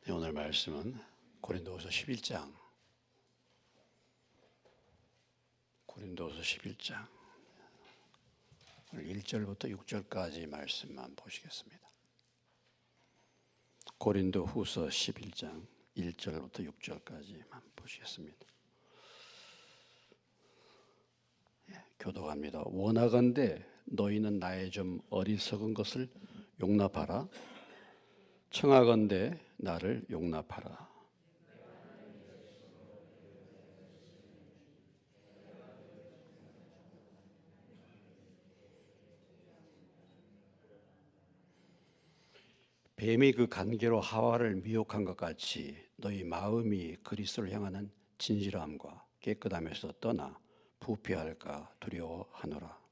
네, 오늘 말씀은 고린도후서 11장. 고린도후서 11장. 오늘 1절부터 6절까지 말씀만 보시겠습니다. 고린도후서 11장 1절부터 6절까지만 보시겠습니다. 교독합니다. 원하건대 너희는 나의 좀 어리석은 것을 용납하라. 청하건대 나를 용납하라. 뱀이 그 간계로 하와를 미혹한 것 같이 너희 마음이 그리스도를 향하는 진실함과 깨끗함에서 떠나 부패할까 두려워하노라.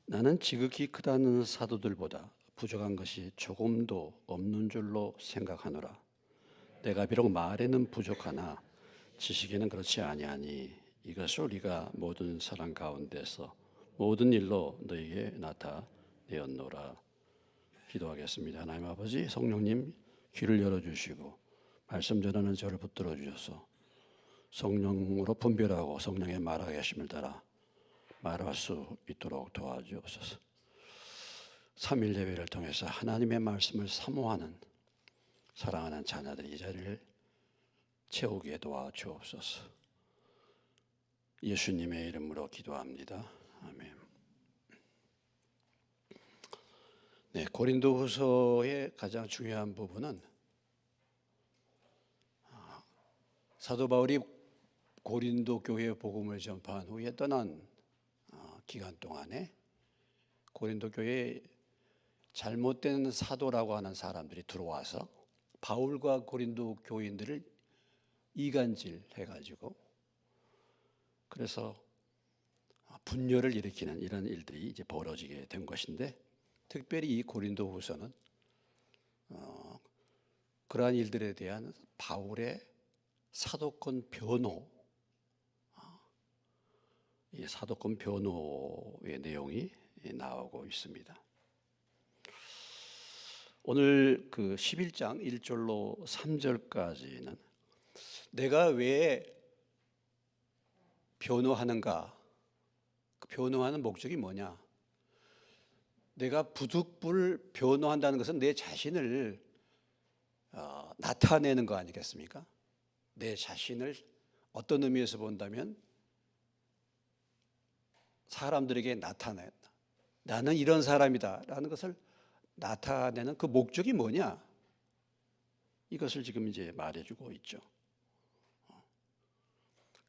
나는 지극히 크다는 사도들보다 부족한 것이 조금도 없는 줄로 생각하노라. 내가 비록 말에는 부족하나 지식에는 그렇지 아니하니 이것을 우리가 모든 사람 가운데서 모든 일로 너희에게 나타내었노라. 기도하겠습니다. 하나님 아버지, 성령님 귀를 열어주시고 말씀 전하는 저를 붙들어 주셔서 성령으로 분별하고 성령의 말하게 하심을 따라 말할 수 있도록 도와주옵소서. 3일 예배를 통해서 하나님의 말씀을 사모하는 사랑하는 자녀들이 이 자리를 채우게 도와주옵소서. 예수님의 이름으로 기도합니다. 아멘. 네, 고린도후서의 가장 중요한 부분은 사도 바울이 고린도 교회의 복음을 전파한 후에 떠난 기간 동안에 고린도 교회에 잘못된 사도라고 하는 사람들이 들어와서 바울과 고린도 교인들을 이간질 해가지고 그래서 분열을 일으키는 이런 일들이 이제 벌어지게 된 것인데, 특별히 이 고린도 후서는 그러한 일들에 대한 바울의 사도권 변호, 이 사도권 변호의 내용이 나오고 있습니다. 오늘 그 11장 1절로 3절까지는 내가 왜 변호하는가? 그 변호하는 목적이 뭐냐? 내가 부득불 변호한다는 것은 내 자신을 나타내는 거 아니겠습니까? 내 자신을 어떤 의미에서 본다면 사람들에게 나타낸다. 나는 이런 사람이다 라는 것을 나타내는 그 목적이 뭐냐? 이것을 지금 이제 말해주고 있죠.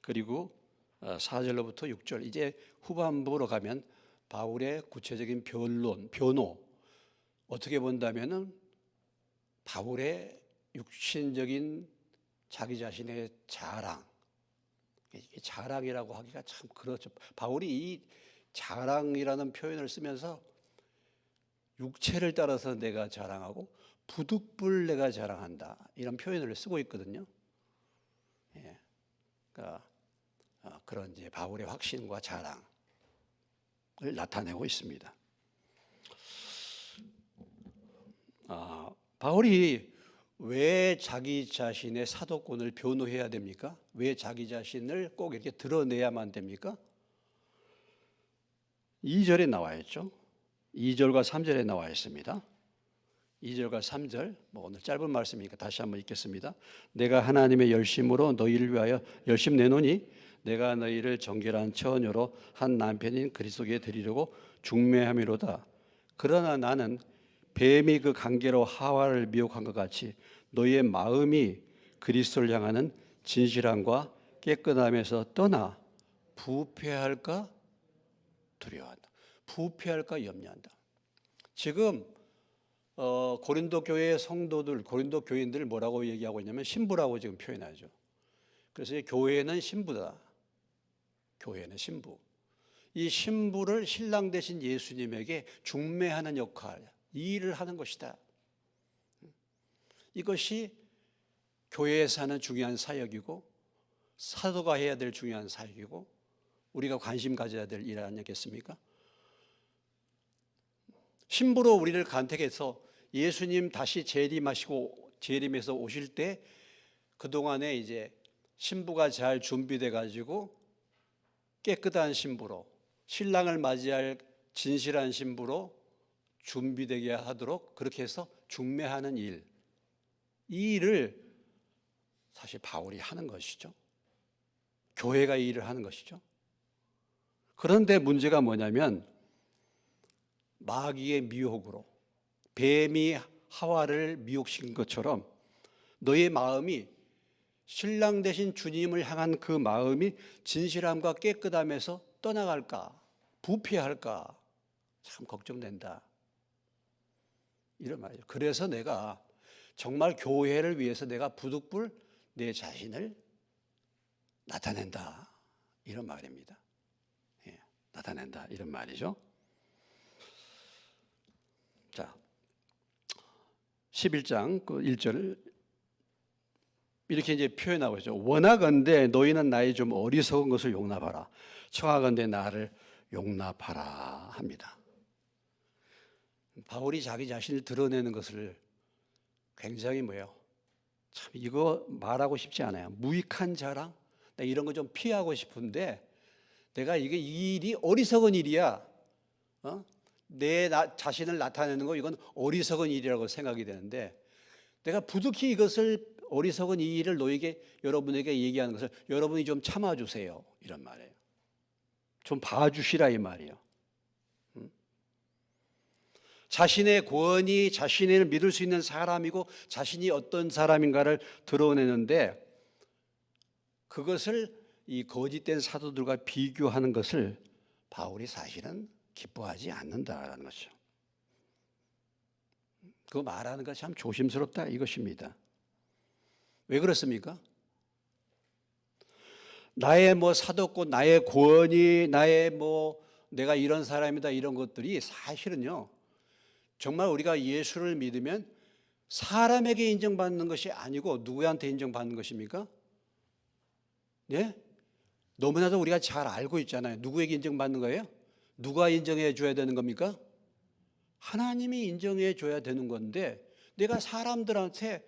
그리고 4절로부터 6절, 이제 후반부로 가면 바울의 구체적인 변론, 변호, 어떻게 본다면은 바울의 육신적인 자기 자신의 자랑, 이게 자랑이라고 하기가 참 그렇죠. 바울이 이 자랑이라는 표현을 쓰면서 육체를 따라서 내가 자랑하고 부득불 내가 자랑한다, 이런 표현을 쓰고 있거든요. 예. 그러니까 그런 이제 바울의 확신과 자랑을 나타내고 있습니다. 바울이 왜 자기 자신의 사도권을 변호해야 됩니까? 왜 자기 자신을 꼭 이렇게 드러내야만 됩니까? 2절에 나와 있죠. 2절과 3절에 나와 있습니다. 2절과 3절, 오늘 짧은 말씀이니까 다시 한번 읽겠습니다. 내가 하나님의 열심으로 너희를 위하여 열심 내노니 내가 너희를 정결한 처녀로 한 남편인 그리스도께 드리려고 중매함이로다. 그러나 나는 뱀이 그 간계로 하와를 미혹한 것 같이 너희의 마음이 그리스도를 향하는 진실함과 깨끗함에서 떠나 부패할까 두려워한다. 부패할까 염려한다. 지금 고린도 교회의 성도들, 고린도 교인들을 뭐라고 얘기하고 있냐면 신부라고 지금 표현하죠. 그래서 교회는 신부다. 교회는 신부. 이 신부를 신랑 되신 예수님에게 중매하는 역할, 이 일을 하는 것이다. 이것이 교회에서 하는 중요한 사역이고 사도가 해야 될 중요한 사역이고 우리가 관심 가져야 될 일 아니겠습니까? 신부로 우리를 간택해서 예수님 다시 재림해서 오실 때 그동안에 이제 신부가 잘 준비돼 가지고 깨끗한 신부로 신랑을 맞이할 진실한 신부로 준비되게 하도록 그렇게 해서 중매하는 일, 이 일을 사실 바울이 하는 것이죠. 교회가 이 일을 하는 것이죠. 그런데 문제가 뭐냐면 마귀의 미혹으로 뱀이 하와를 미혹시킨 것처럼 너의 마음이 신랑 되신 주님을 향한 그 마음이 진실함과 깨끗함에서 떠나갈까, 부패할까 참 걱정된다. 이런 말이죠. 그래서 내가 정말 교회를 위해서 내가 부득불 내 자신을 나타낸다. 이런 말입니다. 예, 나타낸다. 이런 말이죠. 자, 11장 그 1절 이렇게 이제 표현하고 있죠. 원하건대 너희는 나의 좀 어리석은 것을 용납하라. 청하건대 나를 용납하라 합니다. 바울이 자기 자신을 드러내는 것을 굉장히 참 이거 말하고 싶지 않아요. 무익한 자랑? 나 이런 거 좀 피하고 싶은데 내가 이 일이 어리석은 일이야. 내 자신을 나타내는 거 이건 어리석은 일이라고 생각이 되는데 내가 부득이 이것을 어리석은 이 일을 여러분에게 얘기하는 것을 여러분이 좀 참아주세요. 이런 말이에요. 좀 봐주시라 이 말이에요. 자신의 권위, 자신을 믿을 수 있는 사람이고 자신이 어떤 사람인가를 드러내는데 그것을 이 거짓된 사도들과 비교하는 것을 바울이 사실은 기뻐하지 않는다라는 것이죠. 그거 말하는 것 참 조심스럽다 이것입니다. 왜 그렇습니까? 나의 사도권, 나의 권위, 내가 이런 사람이다 이런 것들이 사실은요. 정말 우리가 예수를 믿으면 사람에게 인정받는 것이 아니고 누구한테 인정받는 것입니까? 네? 너무나도 우리가 잘 알고 있잖아요. 누구에게 인정받는 거예요? 누가 인정해 줘야 되는 겁니까? 하나님이 인정해 줘야 되는 건데 내가 사람들한테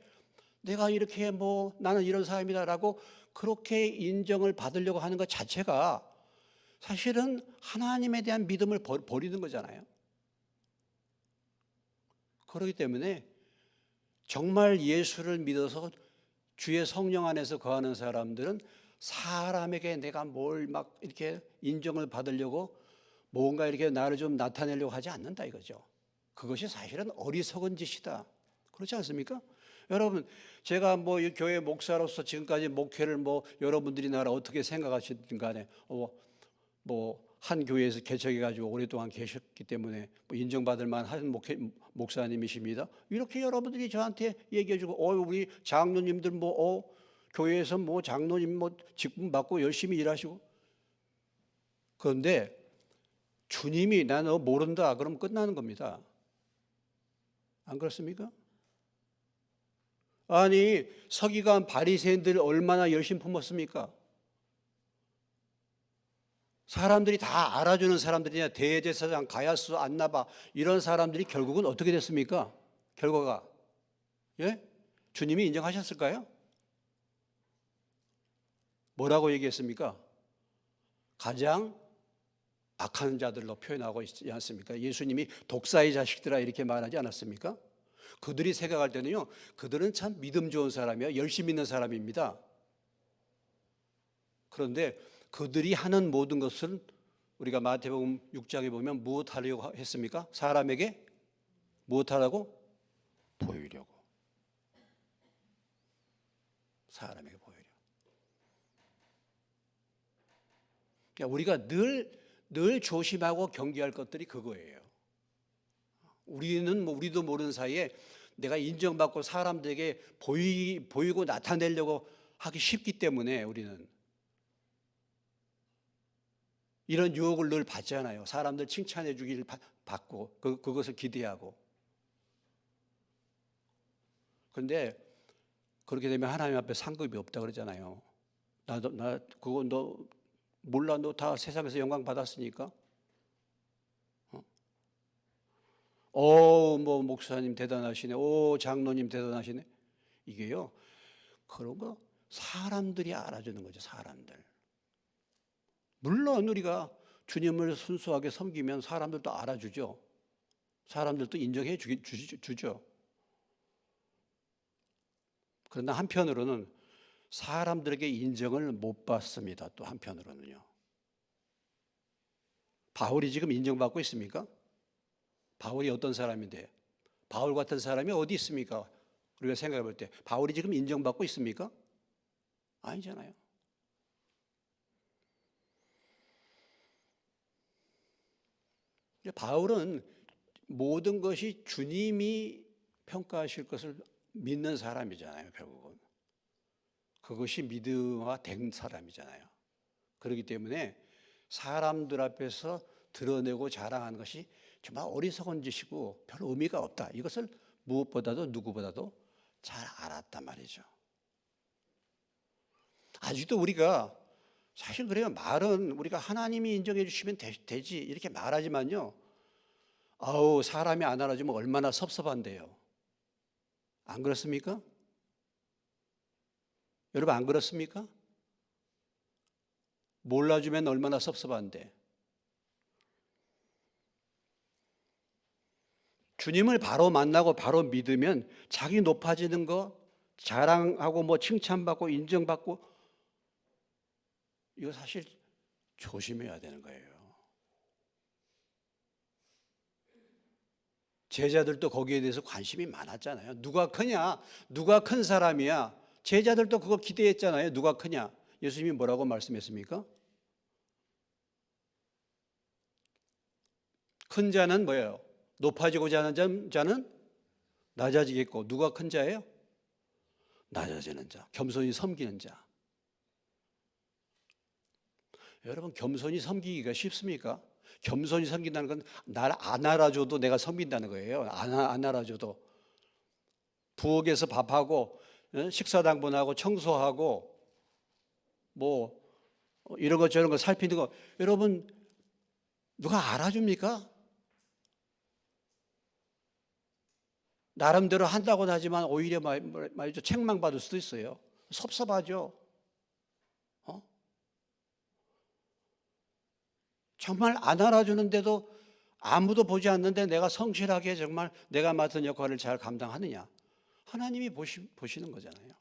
내가 이렇게 나는 이런 사람이다라고 그렇게 인정을 받으려고 하는 것 자체가 사실은 하나님에 대한 믿음을 버리는 거잖아요. 그렇기 때문에 정말 예수를 믿어서 주의 성령 안에서 거하는 사람들은 사람에게 내가 뭘 이렇게 인정을 받으려고 뭔가 이렇게 나를 좀 나타내려고 하지 않는다 이거죠. 그것이 사실은 어리석은 짓이다. 그렇지 않습니까? 여러분, 제가 이 교회 목사로서 지금까지 목회를 여러분들이 나를 어떻게 생각하시든 간에 한 교회에서 개척해 가지고 오랫동안 계셨기 때문에 인정받을 만한 목사님이십니다. 이렇게 여러분들이 저한테 얘기해 주고 우리 장로님들 교회에서 장로님 직분 받고 열심히 일하시고 그런데 주님이 나 너 모른다 그러면 끝나는 겁니다. 안 그렇습니까? 아니 서기관 바리새인들 얼마나 열심히 품었습니까? 사람들이 다 알아주는 사람들이냐 대제사장 가야스 안나바 이런 사람들이 결국은 어떻게 됐습니까? 결과가 예? 주님이 인정하셨을까요? 뭐라고 얘기했습니까? 가장 악한 자들로 표현하고 있지 않습니까? 예수님이 독사의 자식들아 이렇게 말하지 않았습니까? 그들이 생각할 때는요, 그들은 참 믿음 좋은 사람이야, 열심히 있는 사람입니다. 그런데 그들이 하는 모든 것은 우리가 마태복음 6장에 보면 무엇하려고 했습니까? 사람에게 무엇하라고? 보이려고. 사람에게 보이려고. 그러니까 우리가 늘 조심하고 경계할 것들이 그거예요. 우리도 모르는 사이에 내가 인정받고 사람들에게 보이고 나타내려고 하기 쉽기 때문에 우리는 이런 유혹을 늘 받잖아요. 사람들 칭찬해 주기를 받고 그것을 기대하고. 그런데 그렇게 되면 하나님 앞에 상급이 없다 그러잖아요. 나 그거 너 몰라? 너 다 세상에서 영광 받았으니까. 뭐 목사님 대단하시네. 장로님 대단하시네. 이게요. 그런 거 사람들이 알아주는 거죠. 사람들. 물론 우리가 주님을 순수하게 섬기면 사람들도 알아주죠. 사람들도 인정해 주죠. 그러나 한편으로는 사람들에게 인정을 못 받습니다. 또 한편으로는요. 바울이 지금 인정받고 있습니까? 바울이 어떤 사람인데? 바울 같은 사람이 어디 있습니까? 우리가 생각해 볼 때 바울이 지금 인정받고 있습니까? 아니잖아요. 바울은 모든 것이 주님이 평가하실 것을 믿는 사람이잖아요. 결국은 그것이 믿음화된 사람이잖아요. 그렇기 때문에 사람들 앞에서 드러내고 자랑하는 것이 정말 어리석은 짓이고 별 의미가 없다. 이것을 무엇보다도 누구보다도 잘 알았단 말이죠. 아직도 우리가 사실 그래요. 말은 우리가 하나님이 인정해 주시면 되지 이렇게 말하지만요. 사람이 안 알아주면 얼마나 섭섭한데요. 안 그렇습니까? 여러분 안 그렇습니까? 몰라주면 얼마나 섭섭한데. 주님을 바로 만나고 바로 믿으면 자기 높아지는 거 자랑하고 뭐 칭찬받고 인정받고 이거 사실 조심해야 되는 거예요. 제자들도 거기에 대해서 관심이 많았잖아요. 누가 크냐? 누가 큰 사람이야? 제자들도 그거 기대했잖아요. 누가 크냐? 예수님이 뭐라고 말씀했습니까? 큰 자는 뭐예요? 높아지고자 하는 자는 낮아지겠고 누가 큰 자예요? 낮아지는 자, 겸손히 섬기는 자. 여러분 겸손히 섬기기가 쉽습니까? 겸손히 섬긴다는 건 날 안 알아줘도 내가 섬긴다는 거예요. 안 알아줘도 부엌에서 밥하고 식사당번하고 청소하고 뭐 이런 거 저런 거 살피는 거 여러분 누가 알아줍니까? 나름대로 한다고는 하지만 오히려 말이죠 책망받을 수도 있어요. 섭섭하죠. 정말 안 알아주는데도 아무도 보지 않는데 내가 성실하게 정말 내가 맡은 역할을 잘 감당하느냐. 하나님이 보시는 거잖아요.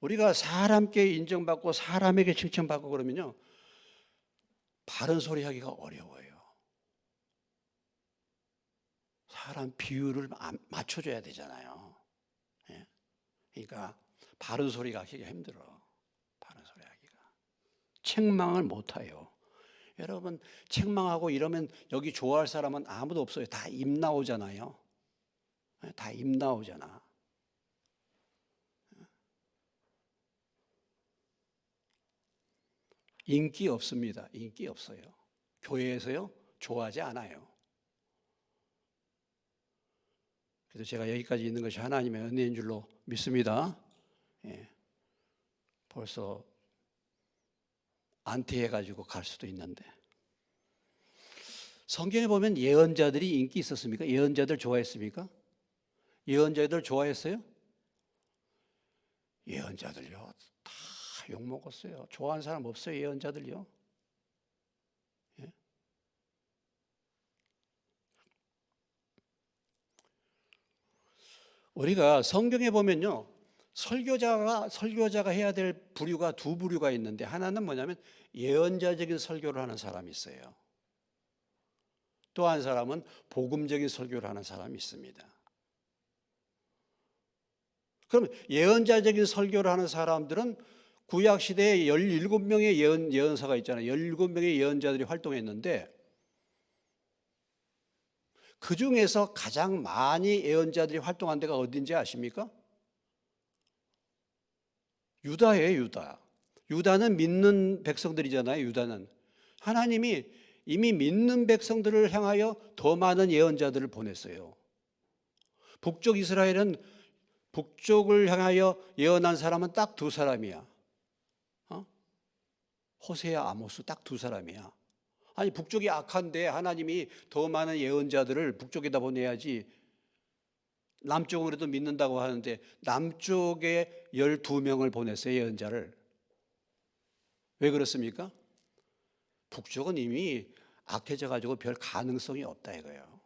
우리가 사람께 인정받고 사람에게 칭찬받고 그러면요. 바른 소리 하기가 어려워요. 사람 비율을 맞춰줘야 되잖아요. 예? 그러니까 바른 소리가 하기가 힘들어. 바른 소리 하기가. 책망을 못해요. 여러분 책망하고 이러면 여기 좋아할 사람은 아무도 없어요. 다 입 나오잖아요. 다 입 나오잖아. 인기 없습니다. 인기 없어요. 교회에서요 좋아하지 않아요. 그래서 제가 여기까지 있는 것이 하나님의 은혜인 줄로 믿습니다. 예. 벌써 안티해가지고 갈 수도 있는데 성경에 보면 예언자들이 인기 있었습니까? 예언자들 좋아했습니까? 예언자들 좋아했어요? 예언자들요 다 욕먹었어요. 좋아하는 사람 없어요. 예언자들요. 예? 우리가 성경에 보면요 설교자가 해야 될 부류가 두 부류가 있는데 하나는 뭐냐면 예언자적인 설교를 하는 사람이 있어요. 또 한 사람은 복음적인 설교를 하는 사람이 있습니다. 그럼 예언자적인 설교를 하는 사람들은 구약 시대에 17명의 예언사가 있잖아요. 17명의 예언자들이 활동했는데 그 중에서 가장 많이 예언자들이 활동한 데가 어딘지 아십니까? 유다예요, 유다. 유다는 믿는 백성들이잖아요, 유다는. 하나님이 이미 믿는 백성들을 향하여 더 많은 예언자들을 보냈어요. 북쪽 이스라엘은 북쪽을 향하여 예언한 사람은 딱 두 사람이야. 호세아, 아모스 딱 두 사람이야. 아니 북쪽이 악한데 하나님이 더 많은 예언자들을 북쪽에다 보내야지. 남쪽은 그래도 믿는다고 하는데 남쪽에 12명을 보냈어요, 예언자를. 왜 그렇습니까? 북쪽은 이미 악해져 가지고 별 가능성이 없다 이거예요.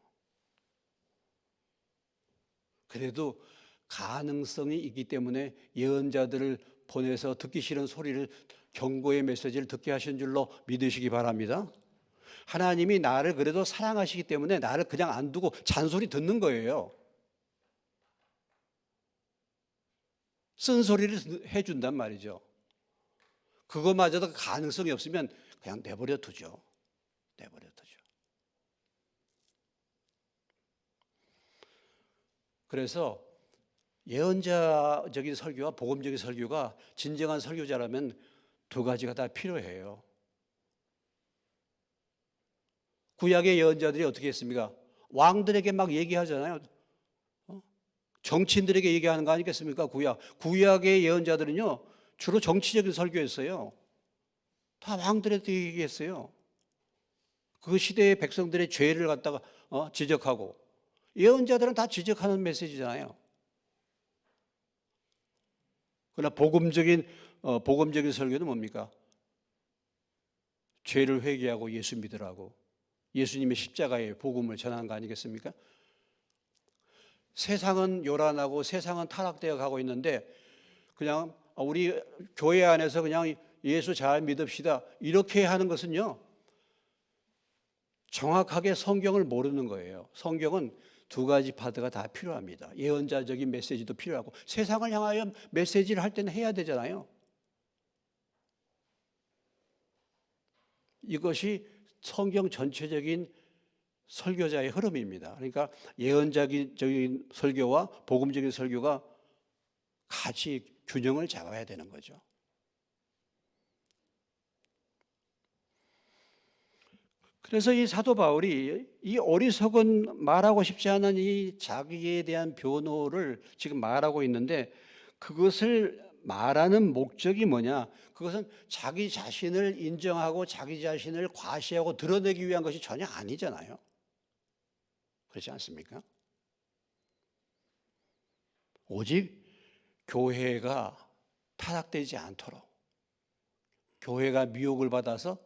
그래도 가능성이 있기 때문에 예언자들을 보내서 듣기 싫은 소리를, 경고의 메시지를 듣게 하신 줄로 믿으시기 바랍니다. 하나님이 나를 그래도 사랑하시기 때문에 나를 그냥 안 두고 잔소리 듣는 거예요. 쓴소리를 해준단 말이죠. 그거마저도 가능성이 없으면 그냥 내버려 두죠. 내버려 두죠. 그래서 예언자적인 설교와 복음적인 설교가 진정한 설교자라면 두 가지가 다 필요해요. 구약의 예언자들이 어떻게 했습니까? 왕들에게 막 얘기하잖아요. 정치인들에게 얘기하는 거 아니겠습니까? 구약의 예언자들은요, 주로 정치적인 설교였어요. 다 왕들한테 얘기했어요. 그 시대의 백성들의 죄를 갖다가 지적하고, 예언자들은 다 지적하는 메시지잖아요. 그러나 복음적인 설교는 뭡니까? 죄를 회개하고 예수 믿으라고, 예수님의 십자가의 복음을 전하는 거 아니겠습니까? 세상은 요란하고 세상은 타락되어 가고 있는데 그냥 우리 교회 안에서 그냥 예수 잘 믿읍시다 이렇게 하는 것은요, 정확하게 성경을 모르는 거예요. 성경은 두 가지 파트가 다 필요합니다. 예언자적인 메시지도 필요하고 세상을 향하여 메시지를 할 때는 해야 되잖아요. 이것이 성경 전체적인 설교자의 흐름입니다. 그러니까 예언자적인 설교와 복음적인 설교가 같이 균형을 잡아야 되는 거죠. 그래서 이 사도 바울이 이 어리석은, 말하고 싶지 않은 이 자기에 대한 변호를 지금 말하고 있는데, 그것을 말하는 목적이 뭐냐? 그것은 자기 자신을 인정하고 자기 자신을 과시하고 드러내기 위한 것이 전혀 아니잖아요. 그렇지 않습니까? 오직 교회가 타락되지 않도록, 교회가 미혹을 받아서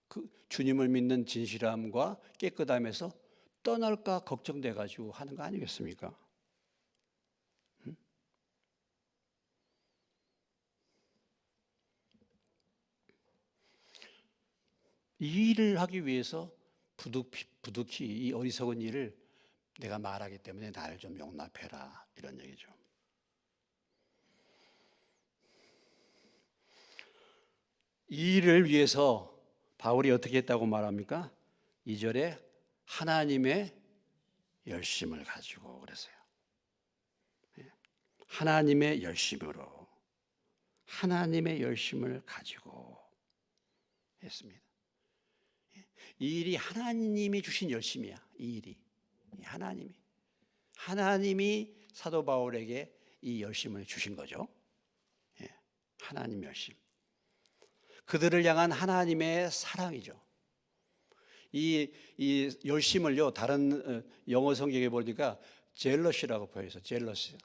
그 주님을 믿는 진실함과 깨끗함에서 떠날까 걱정돼 가지고 하는 거 아니겠습니까? 이 일을 하기 위해서 부득히 이 어리석은 일을 내가 말하기 때문에 나를 좀 용납해라, 이런 얘기죠. 이 일을 위해서 바울이 어떻게 했다고 말합니까? 2절에 하나님의 열심을 가지고 그랬어요. 하나님의 열심으로, 하나님의 열심을 가지고 했습니다. 이 일이 하나님이 주신 열심이야. 이 일이 하나님이 사도 바울에게 이 열심을 주신 거죠. 하나님 열심, 그들을 향한 하나님의 사랑이죠. 이 열심을요, 다른 영어 성경에 보니까 젤러시라고 표현해서, 젤러시,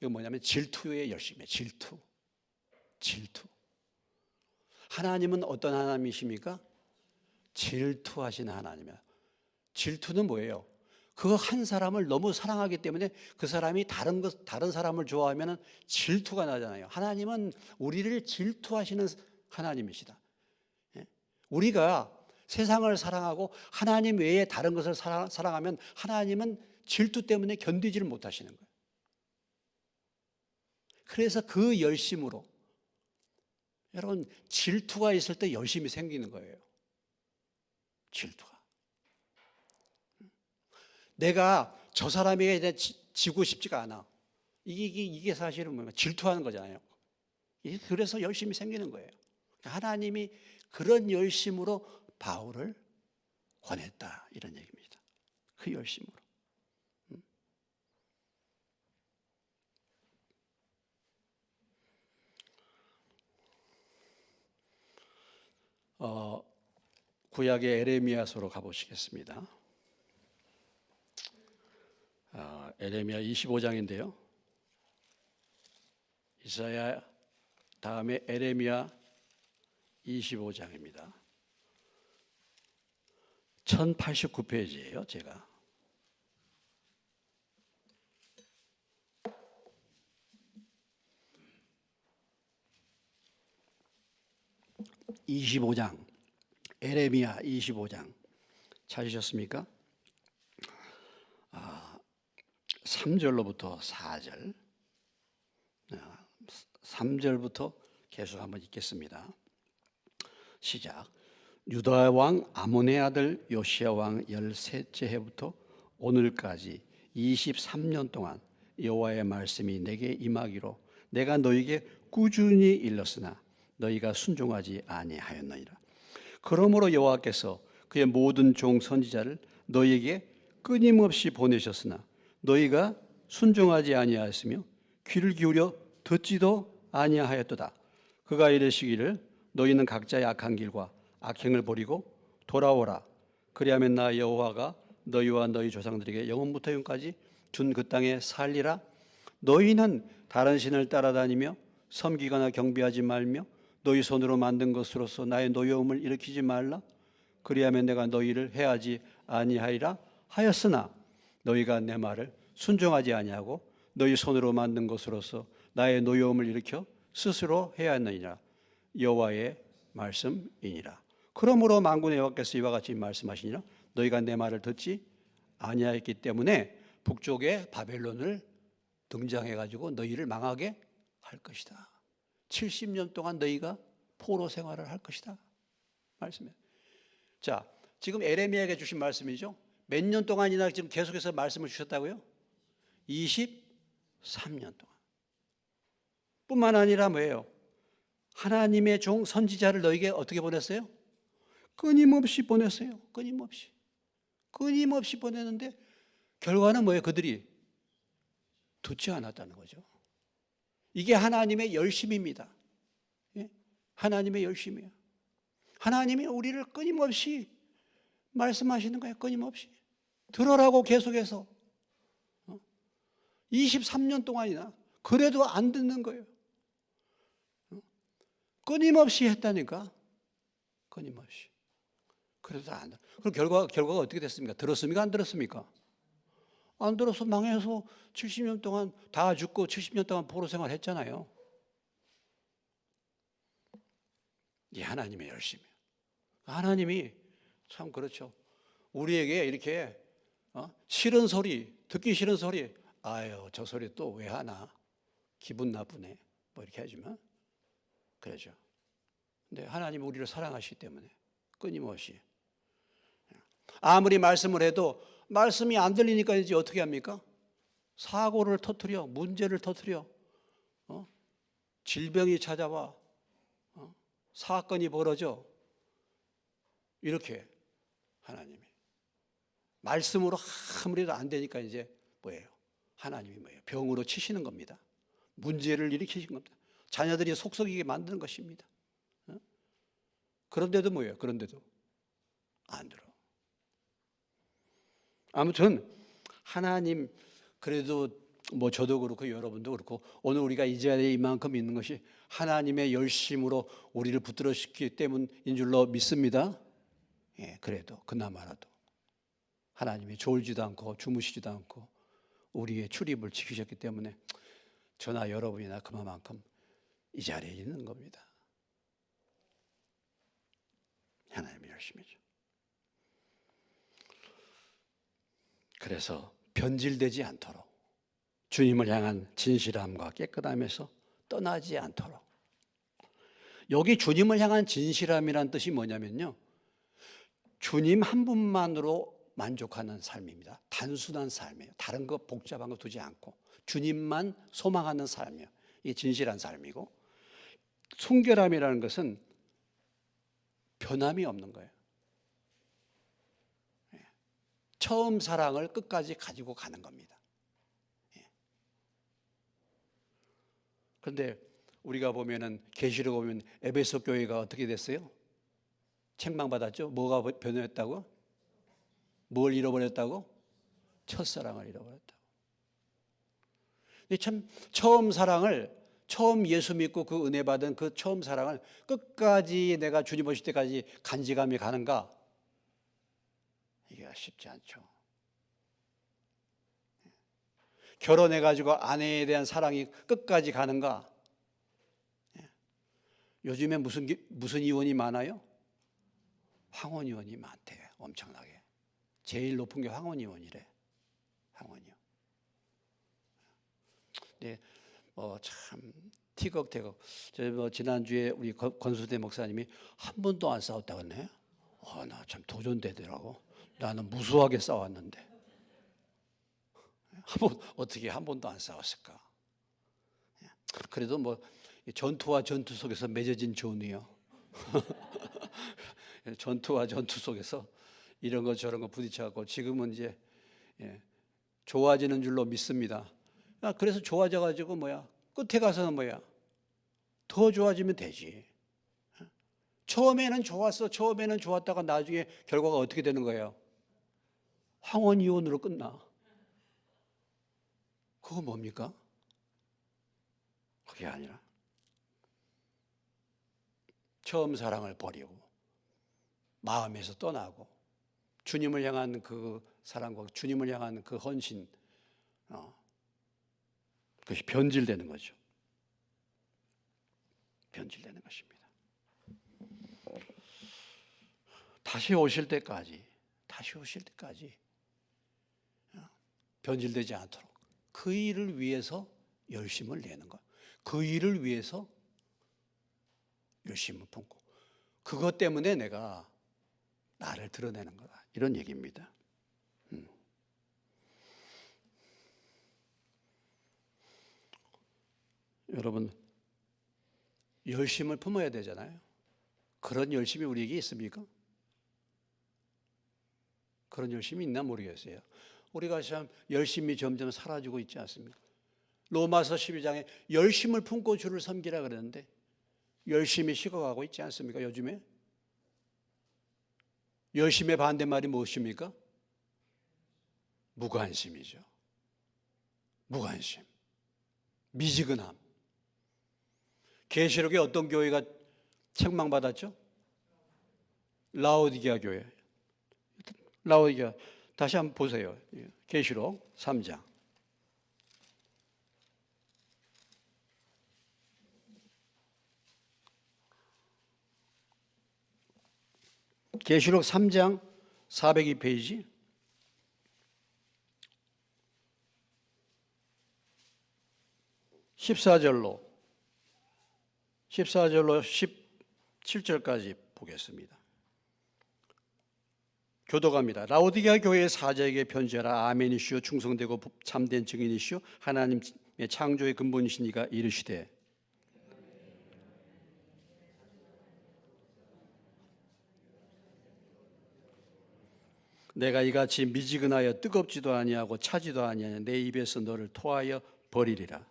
이거 뭐냐면 질투의 열심이에요. 질투. 하나님은 어떤 하나님이십니까? 질투하시는 하나님이야. 질투는 뭐예요? 그 한 사람을 너무 사랑하기 때문에 그 사람이 다른 사람을 좋아하면 질투가 나잖아요. 하나님은 우리를 질투하시는 하나님이시다. 우리가 세상을 사랑하고 하나님 외에 다른 것을 사랑하면 하나님은 질투 때문에 견디지를 못하시는 거예요. 그래서 그 열심으로, 여러분, 질투가 있을 때 열심이 생기는 거예요. 질투가. 내가 저 사람에게 지고 싶지가 않아. 이게 사실은 뭐냐, 질투하는 거잖아요. 그래서 열심이 생기는 거예요. 하나님이 그런 열심으로 바울을 권했다 이런 얘기입니다. 그 열심으로. 구약의 에레미야서로 가보시겠습니다. 에레미야 25장인데요. 이사야 다음에 에레미야 25장입니다. 1089페이지예요, 제가. 에레미야 25장 찾으셨습니까? 3절로부터 4절, 3절부터 계속 한번 읽겠습니다. 시작. 유다 왕 아몬의 아들 요시야 왕 13째 해부터 오늘까지 23년 동안 여호와의 말씀이 내게 임하기로 내가 너에게 꾸준히 일렀으나 너희가 순종하지 아니하였느니라. 그러므로 여호와께서 그의 모든 종 선지자를 너희에게 끊임없이 보내셨으나 너희가 순종하지 아니하였으며 귀를 기울여 듣지도 아니하였도다. 그가 이르시기를 너희는 각자의 악한 길과 악행을 버리고 돌아오라. 그리하면 나 여호와가 너희와 너희 조상들에게 영원부터 영까지 준 그 땅에 살리라. 너희는 다른 신을 따라다니며 섬기거나 경배하지 말며 너희 손으로 만든 것으로서 나의 노여움을 일으키지 말라. 그리하면 내가 너희를 해하지 아니하리라 하였으나 너희가 내 말을 순종하지 아니하고 너희 손으로 만든 것으로서 나의 노여움을 일으켜 스스로 해하느니라. 여호와의 말씀이니라. 그러므로 만군의 여호와께서 이와 같이 말씀하시니라. 너희가 내 말을 듣지 아니하였기 때문에 북쪽에 바벨론을 등장해가지고 너희를 망하게 할 것이다. 70년 동안 너희가 포로 생활을 할 것이다. 말씀이에요. 자, 지금 에레미야에게 주신 말씀이죠. 몇 년 동안이나 지금 계속해서 말씀을 주셨다고요? 23년 동안. 뿐만 아니라 뭐예요? 하나님의 종 선지자를 너희에게 어떻게 보냈어요? 끊임없이 보냈어요. 끊임없이 보냈는데 결과는 뭐예요? 그들이 듣지 않았다는 거죠. 이게 하나님의 열심입니다. 예? 하나님의 열심이에요. 하나님이 우리를 끊임없이 말씀하시는 거예요. 끊임없이. 들으라고 계속해서. 23년 동안이나. 그래도 안 듣는 거예요. 끊임없이 했다니까. 끊임없이. 그래도 안 들어. 그럼 결과가 어떻게 됐습니까? 들었습니까? 안 들었습니까? 안 들어서 망해서 70년 동안 다 죽고 70년 동안 포로 생활 했잖아요. 이 하나님의 열심이에요. 하나님이 참 그렇죠. 우리에게 이렇게 싫은 소리, 듣기 싫은 소리, 아유, 저 소리 또 왜 하나? 기분 나쁘네. 뭐 이렇게 하지만 그러죠. 근데 하나님이 우리를 사랑하시기 때문에 끊임없이 아무리 말씀을 해도 말씀이 안 들리니까 이제 어떻게 합니까? 사고를 터뜨려, 문제를 터뜨려, 질병이 찾아와, 사건이 벌어져. 이렇게 하나님이 말씀으로 아무리도 안 되니까 이제 뭐예요? 하나님이 뭐예요? 병으로 치시는 겁니다. 문제를 일으키시는 겁니다. 자녀들이 속썩이게 만드는 것입니다. 그런데도 뭐예요? 그런데도 안 들어. 아무튼 하나님 그래도 뭐 저도 그렇고 여러분도 그렇고 오늘 우리가 이 자리에 이만큼 있는 것이 하나님의 열심으로 우리를 붙들어시키기 때문인 줄로 믿습니다. 예, 그래도 그나마라도 하나님이 졸지도 않고 주무시지도 않고 우리의 출입을 지키셨기 때문에 저나 여러분이나 그만큼 이 자리에 있는 겁니다. 하나님의 열심이죠. 그래서 변질되지 않도록 주님을 향한 진실함과 깨끗함에서 떠나지 않도록. 여기 주님을 향한 진실함이란 뜻이 뭐냐면요, 주님 한 분만으로 만족하는 삶입니다. 단순한 삶이에요. 다른 거 복잡한 거 두지 않고 주님만 소망하는 삶이에요. 이게 진실한 삶이고, 순결함이라는 것은 변함이 없는 거예요. 처음 사랑을 끝까지 가지고 가는 겁니다. 그런데 우리가 보면은 계시록 보면 에베소 교회가 어떻게 됐어요? 책망받았죠? 뭐가 변했다고? 뭘 잃어버렸다고? 첫사랑을 잃어버렸다고. 근데 참 처음 예수 믿고 그 은혜 받은 그 처음 사랑을 끝까지 내가 주님 오실 때까지 간직함이 가는가? 이게 쉽지 않죠. 결혼해가지고 아내에 대한 사랑이 끝까지 가는가? 요즘에 무슨 이혼이 많아요? 황혼 이혼이 많대. 엄청나게. 제일 높은 게 황혼 이혼이래. 황혼이요. 네, 참 티격태격. 저 지난주에 우리 권수대 목사님이 한 번도 안 싸웠다고 했네. 나 참 도전되더라고. 나는 무수하게 싸웠는데. 어떻게 한 번도 안 싸웠을까? 그래도 전투와 전투 속에서 맺어진 조언이요. 전투와 전투 속에서 이런 거 저런 거 부딪혀갖고 지금은 이제 좋아지는 줄로 믿습니다. 그래서 좋아져가지고 끝에 가서는 더 좋아지면 되지. 처음에는 좋았어. 처음에는 좋았다가 나중에 결과가 어떻게 되는 거예요? 황혼 이혼으로 끝나. 그거 뭡니까? 그게 아니라 처음 사랑을 버리고 마음에서 떠나고 주님을 향한 그 사랑과 주님을 향한 그 헌신, 그것이 변질되는 거죠. 변질되는 것입니다. 다시 오실 때까지 변질되지 않도록 그 일을 위해서 열심을 내는 것. 그 일을 위해서 열심을 품고 그것 때문에 내가 나를 드러내는 거다. 이런 얘기입니다. 여러분, 열심을 품어야 되잖아요. 그런 열심이 우리에게 있습니까? 그런 열심이 있나 모르겠어요. 우리가 참 열심이 점점 사라지고 있지 않습니까? 로마서 12장에 열심을 품고 주를 섬기라 그러는데 열심히 식어가고 있지 않습니까? 요즘에 열심의 반대말이 무엇입니까? 무관심이죠. 무관심, 미지근함. 계시록에 어떤 교회가 책망받았죠? 라오디게아 교회. 라오디게아 다시 한번 보세요. 계시록 3장. 계시록 3장 402페이지. 14절로 17절까지 보겠습니다. 교도갑니다. 라오디게아 교회의 사자에게 편지하라. 아멘이시오 충성되고 참된 증인이시오 하나님의 창조의 근본이시니가 이르시되 내가 이같이 미지근하여 뜨겁지도 아니하고 차지도 아니하냐 내 입에서 너를 토하여 버리리라.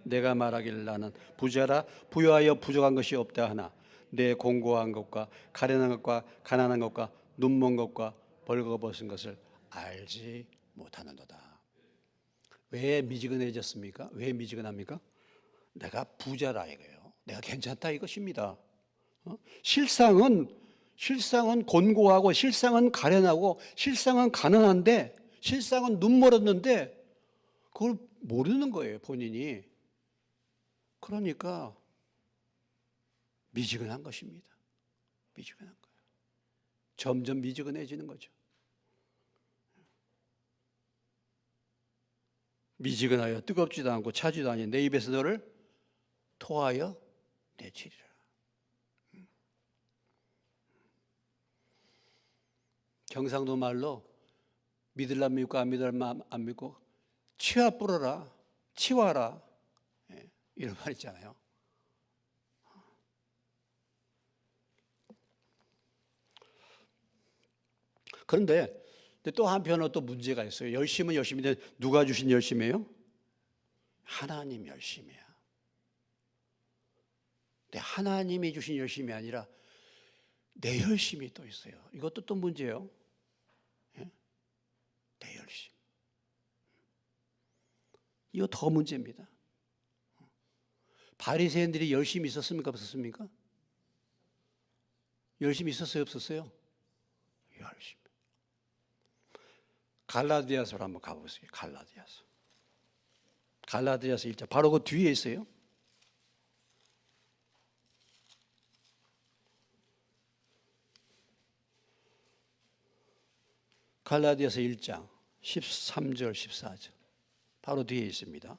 내가 말하기를 나는 부자라 부유하여 부족한 것이 없다 하나 내 공고한 것과 가련한 것과 가난한 것과 눈먼 것과 벌거벗은 것을 알지 못하는도다. 왜 미지근해졌습니까? 왜 미지근합니까? 내가 부자라 이거예요. 내가 괜찮다 이것입니다. 실상은 곤고하고 실상은 가련하고 실상은 가난한데 실상은 눈멀었는데 그걸 모르는 거예요, 본인이. 그러니까 미지근한 것입니다. 미지근한 거예요. 점점 미지근해지는 거죠. 미지근하여 뜨겁지도 않고 차지도 아니 내 입에서 너를 토하여 내치리라. 경상도 말로 믿을라 믿고 안 믿을라 안 믿고 치와 뿌려라 치와라 이런 말 있잖아요. 그런데 근데 또 한편으로 또 문제가 있어요. 열심은 열심인데 누가 주신 열심이에요? 하나님 열심이야. 근데 하나님이 주신 열심이 아니라 내 열심이 또 있어요. 이것도 또 문제예요. 예? 내 열심. 이거 더 문제입니다. 바리새인들이 열심히 있었습니까? 없었습니까? 열심히 있었어요? 없었어요? 열심히. 갈라디아서로 한번 가보세요. 갈라디아서. 갈라디아서 1장 바로 그 뒤에 있어요. 갈라디아서 1장 13절 14절 바로 뒤에 있습니다.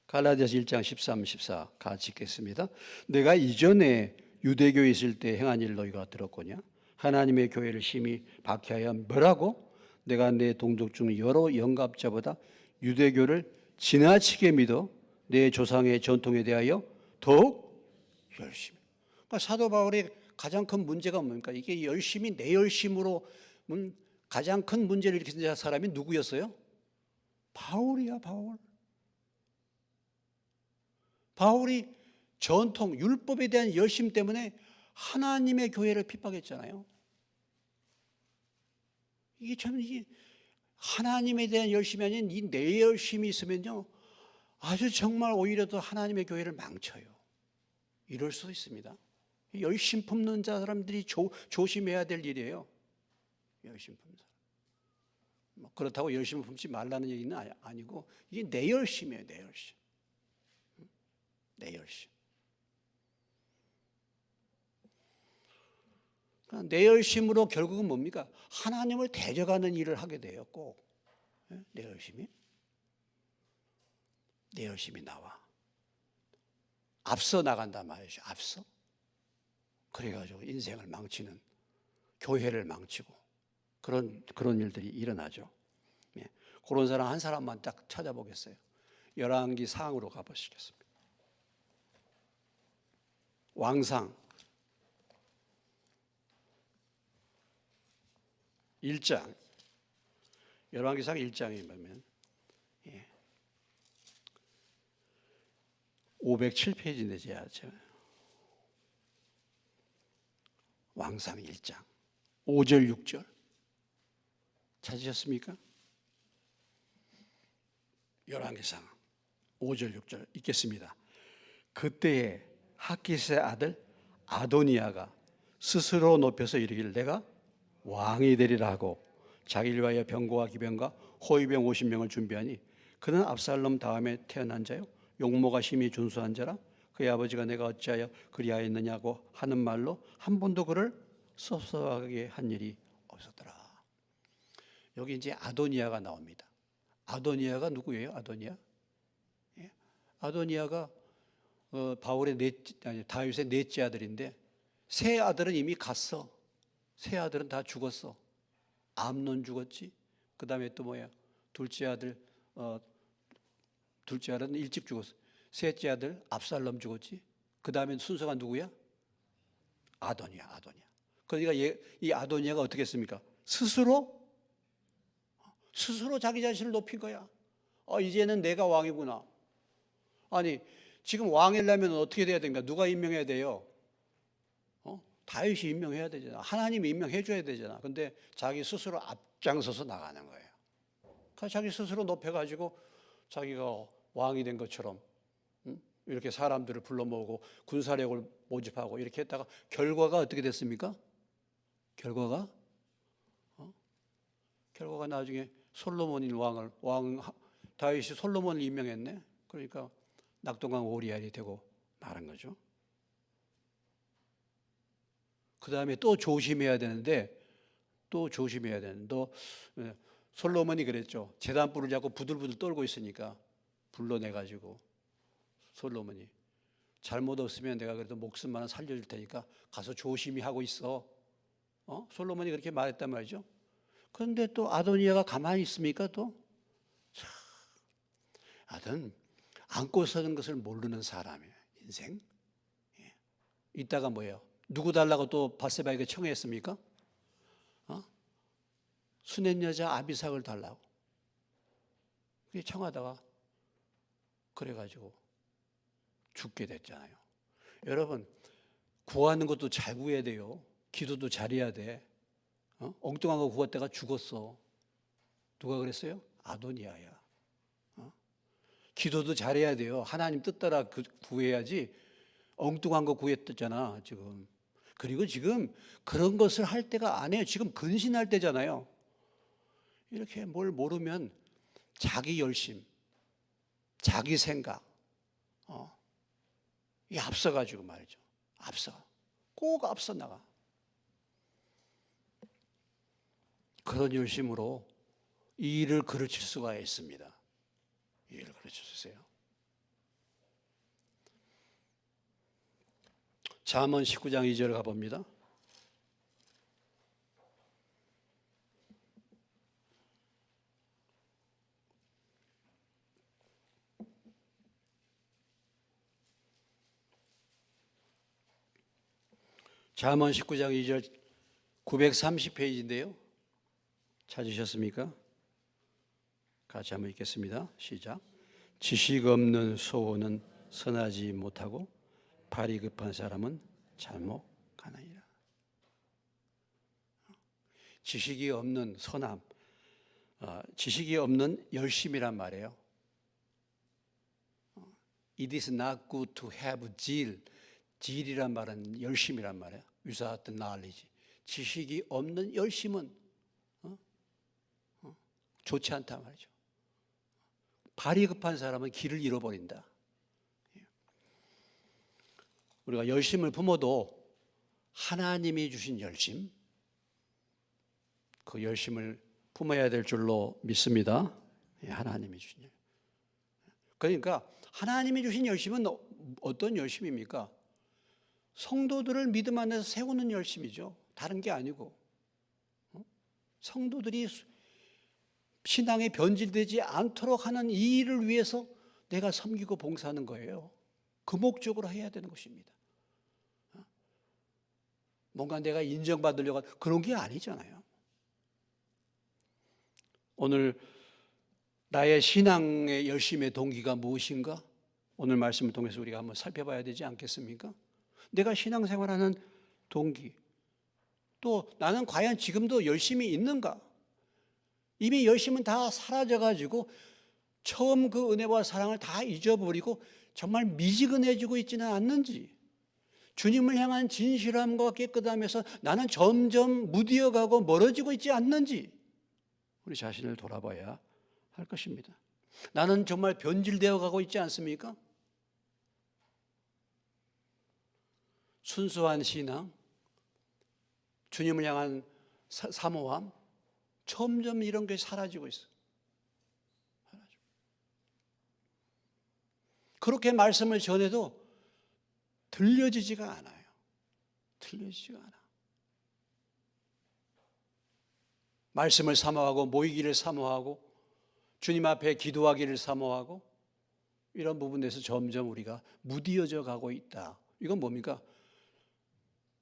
갈라디아서 1장 13, 14 같이 읽겠습니다. 내가 이전에 유대교에 있을 때 행한 일 너희가 들었거냐? 하나님의 교회를 심히 박해하여 뭐라고? 내가 내 동족 중 여러 영갑자보다 유대교를 지나치게 믿어 내 조상의 전통에 대하여 더욱 열심히. 그러니까 사도 바울의 가장 큰 문제가 뭡니까? 이게 열심히 내 열심으로 가장 큰 문제를 일으킨 사람이 누구였어요? 바울이야, 바울. 바울이 전통, 율법에 대한 열심 때문에 하나님의 교회를 핍박했잖아요. 이게 참, 이게 하나님에 대한 열심이 아닌 이 내 열심이 있으면요, 아주 정말 오히려 더 하나님의 교회를 망쳐요. 이럴 수도 있습니다. 열심 품는 사람들이 조심해야 될 일이에요. 열심 품는 사람. 그렇다고 열심을 품지 말라는 얘기는 아니고, 이게 내 열심이에요, 내 열심. 내 열심. 내 열심으로 결국은 뭡니까? 하나님을 대적하는 일을 하게 돼요, 꼭. 내 열심이. 내 열심이 나와. 앞서 나간단 말이죠, 앞서. 그래가지고 인생을 망치는, 교회를 망치고, 그런 일들이 일어나죠. 예. 그런 사람 한 사람만 딱 찾아보겠어요. 열왕기 상으로 가보시겠습니다. 왕상 1장, 열왕기상 1장에 보면 507페이지인데 제가 왕상 1장 5절 6절 찾으셨습니까? 열왕기상 5절 6절 읽겠습니다. 그때에 학깃의 아들 아도니아가 스스로 높여서 이르기를 내가 왕이 되리라 하고 자기를 위하여 병거와 기병과 호위병 50명을 준비하니 그는 압살롬 다음에 태어난 자요 용모가 심히 준수한 자라 그의 아버지가 내가 어찌하여 그리하였느냐고 하는 말로 한 번도 그를 섭섭하게 한 일이 없었더라. 여기 이제 아도니아가 나옵니다. 아도니아가 누구예요? 아도니아? 예? 아도니아가 바울의 다윗의 넷째 아들인데 세 아들은 이미 갔어. 세 아들은 다 죽었어. 암논 죽었지. 그 다음에 또 뭐야? 둘째 아들은 일찍 죽었어. 셋째 아들 압살롬 죽었지. 그 다음에 순서가 누구야? 아도니아. 그러니까 이 아도니아가 어떻게 했습니까? 스스로 자기 자신을 높인 거야. 이제는 내가 왕이구나. 아니 지금 왕이려면 어떻게 돼야 됩니까? 누가 임명해야 돼요? 다윗이 임명해야 되잖아. 하나님이 임명해 줘야 되잖아. 근데 자기 스스로 앞장서서 나가는 거예요. 그러니까 자기 스스로 높여가지고 자기가 왕이 된 것처럼 이렇게 사람들을 불러 모으고 군사력을 모집하고 이렇게 했다가 결과가 어떻게 됐습니까? 결과가 나중에 솔로몬이 다윗이 솔로몬을 임명했네. 그러니까 낙동강 오리알이 되고 말한 거죠. 그 다음에 또 조심해야 되는데 솔로몬이 그랬죠. 제단불을 잡고 부들부들 떨고 있으니까 불러내가지고 솔로몬이 잘못 없으면 내가 그래도 목숨만 살려줄 테니까 가서 조심히 하고 있어. 솔로몬이 그렇게 말했단 말이죠. 그런데 또 아도니아가 가만히 있습니까? 또 하여튼 안고 서는 것을 모르는 사람이에요. 인생. 이따가 뭐예요? 누구 달라고 또 바세바에게 청했습니까? 수냄 여자 아비삭을 달라고. 그게 청하다가 그래가지고 죽게 됐잖아요. 여러분, 구하는 것도 잘 구해야 돼요. 기도도 잘해야 돼. 엉뚱한 거 구했다가 죽었어. 누가 그랬어요? 아도니아야. 기도도 잘해야 돼요. 하나님 뜻 따라 구해야지. 엉뚱한 거 구했잖아 지금. 그리고 지금 그런 것을 할 때가 아니에요. 지금 근신할 때잖아요. 이렇게 뭘 모르면 자기 열심, 자기 생각, 이 앞서가지고 말이죠. 꼭 앞서 나가. 그런 열심으로 이 일을 그르칠 수가 있습니다. 이 일을 그르쳐 주세요. 잠언 19장 2절 가봅니다. 잠언 19장 2절 930페이지인데요. 찾으셨습니까? 같이 한번 읽겠습니다. 시작. 지식 없는 소원은 선하지 못하고 발이 급한 사람은 잘못 가느니라. 지식이 없는 선함, 지식이 없는 열심이란 말이에요. It is not good to have zeal. zeal이란 말은 열심이란 말이에요. without knowledge. 지식이 없는 열심은 좋지 않다 말이죠. 발이 급한 사람은 길을 잃어버린다. 우리가 열심을 품어도 하나님이 주신 열심, 그 열심을 품어야 될 줄로 믿습니다. 하나님이 주신 열심. 그러니까 하나님이 주신 열심은 어떤 열심입니까? 성도들을 믿음 안에서 세우는 열심이죠. 다른 게 아니고. 성도들이 신앙에 변질되지 않도록 하는 이 일을 위해서 내가 섬기고 봉사하는 거예요. 그 목적으로 해야 되는 것입니다. 뭔가 내가 인정받으려고 그런 게 아니잖아요. 오늘 나의 신앙의 열심의 동기가 무엇인가? 오늘 말씀을 통해서 우리가 한번 살펴봐야 되지 않겠습니까? 내가 신앙생활하는 동기, 또 나는 과연 지금도 열심히 있는가? 이미 열심은 다 사라져가지고 처음 그 은혜와 사랑을 다 잊어버리고 정말 미지근해지고 있지는 않는지, 주님을 향한 진실함과 깨끗함에서 나는 점점 무디어가고 멀어지고 있지 않는지 우리 자신을 돌아봐야 할 것입니다. 나는 정말 변질되어 가고 있지 않습니까? 순수한 신앙, 주님을 향한 사모함, 점점 이런 게 사라지고 있어요. 그렇게 말씀을 전해도 들려지지가 않아요. 들려지지가 않아. 말씀을 사모하고 모이기를 사모하고 주님 앞에 기도하기를 사모하고 이런 부분에서 점점 우리가 무디어져 가고 있다. 이건 뭡니까?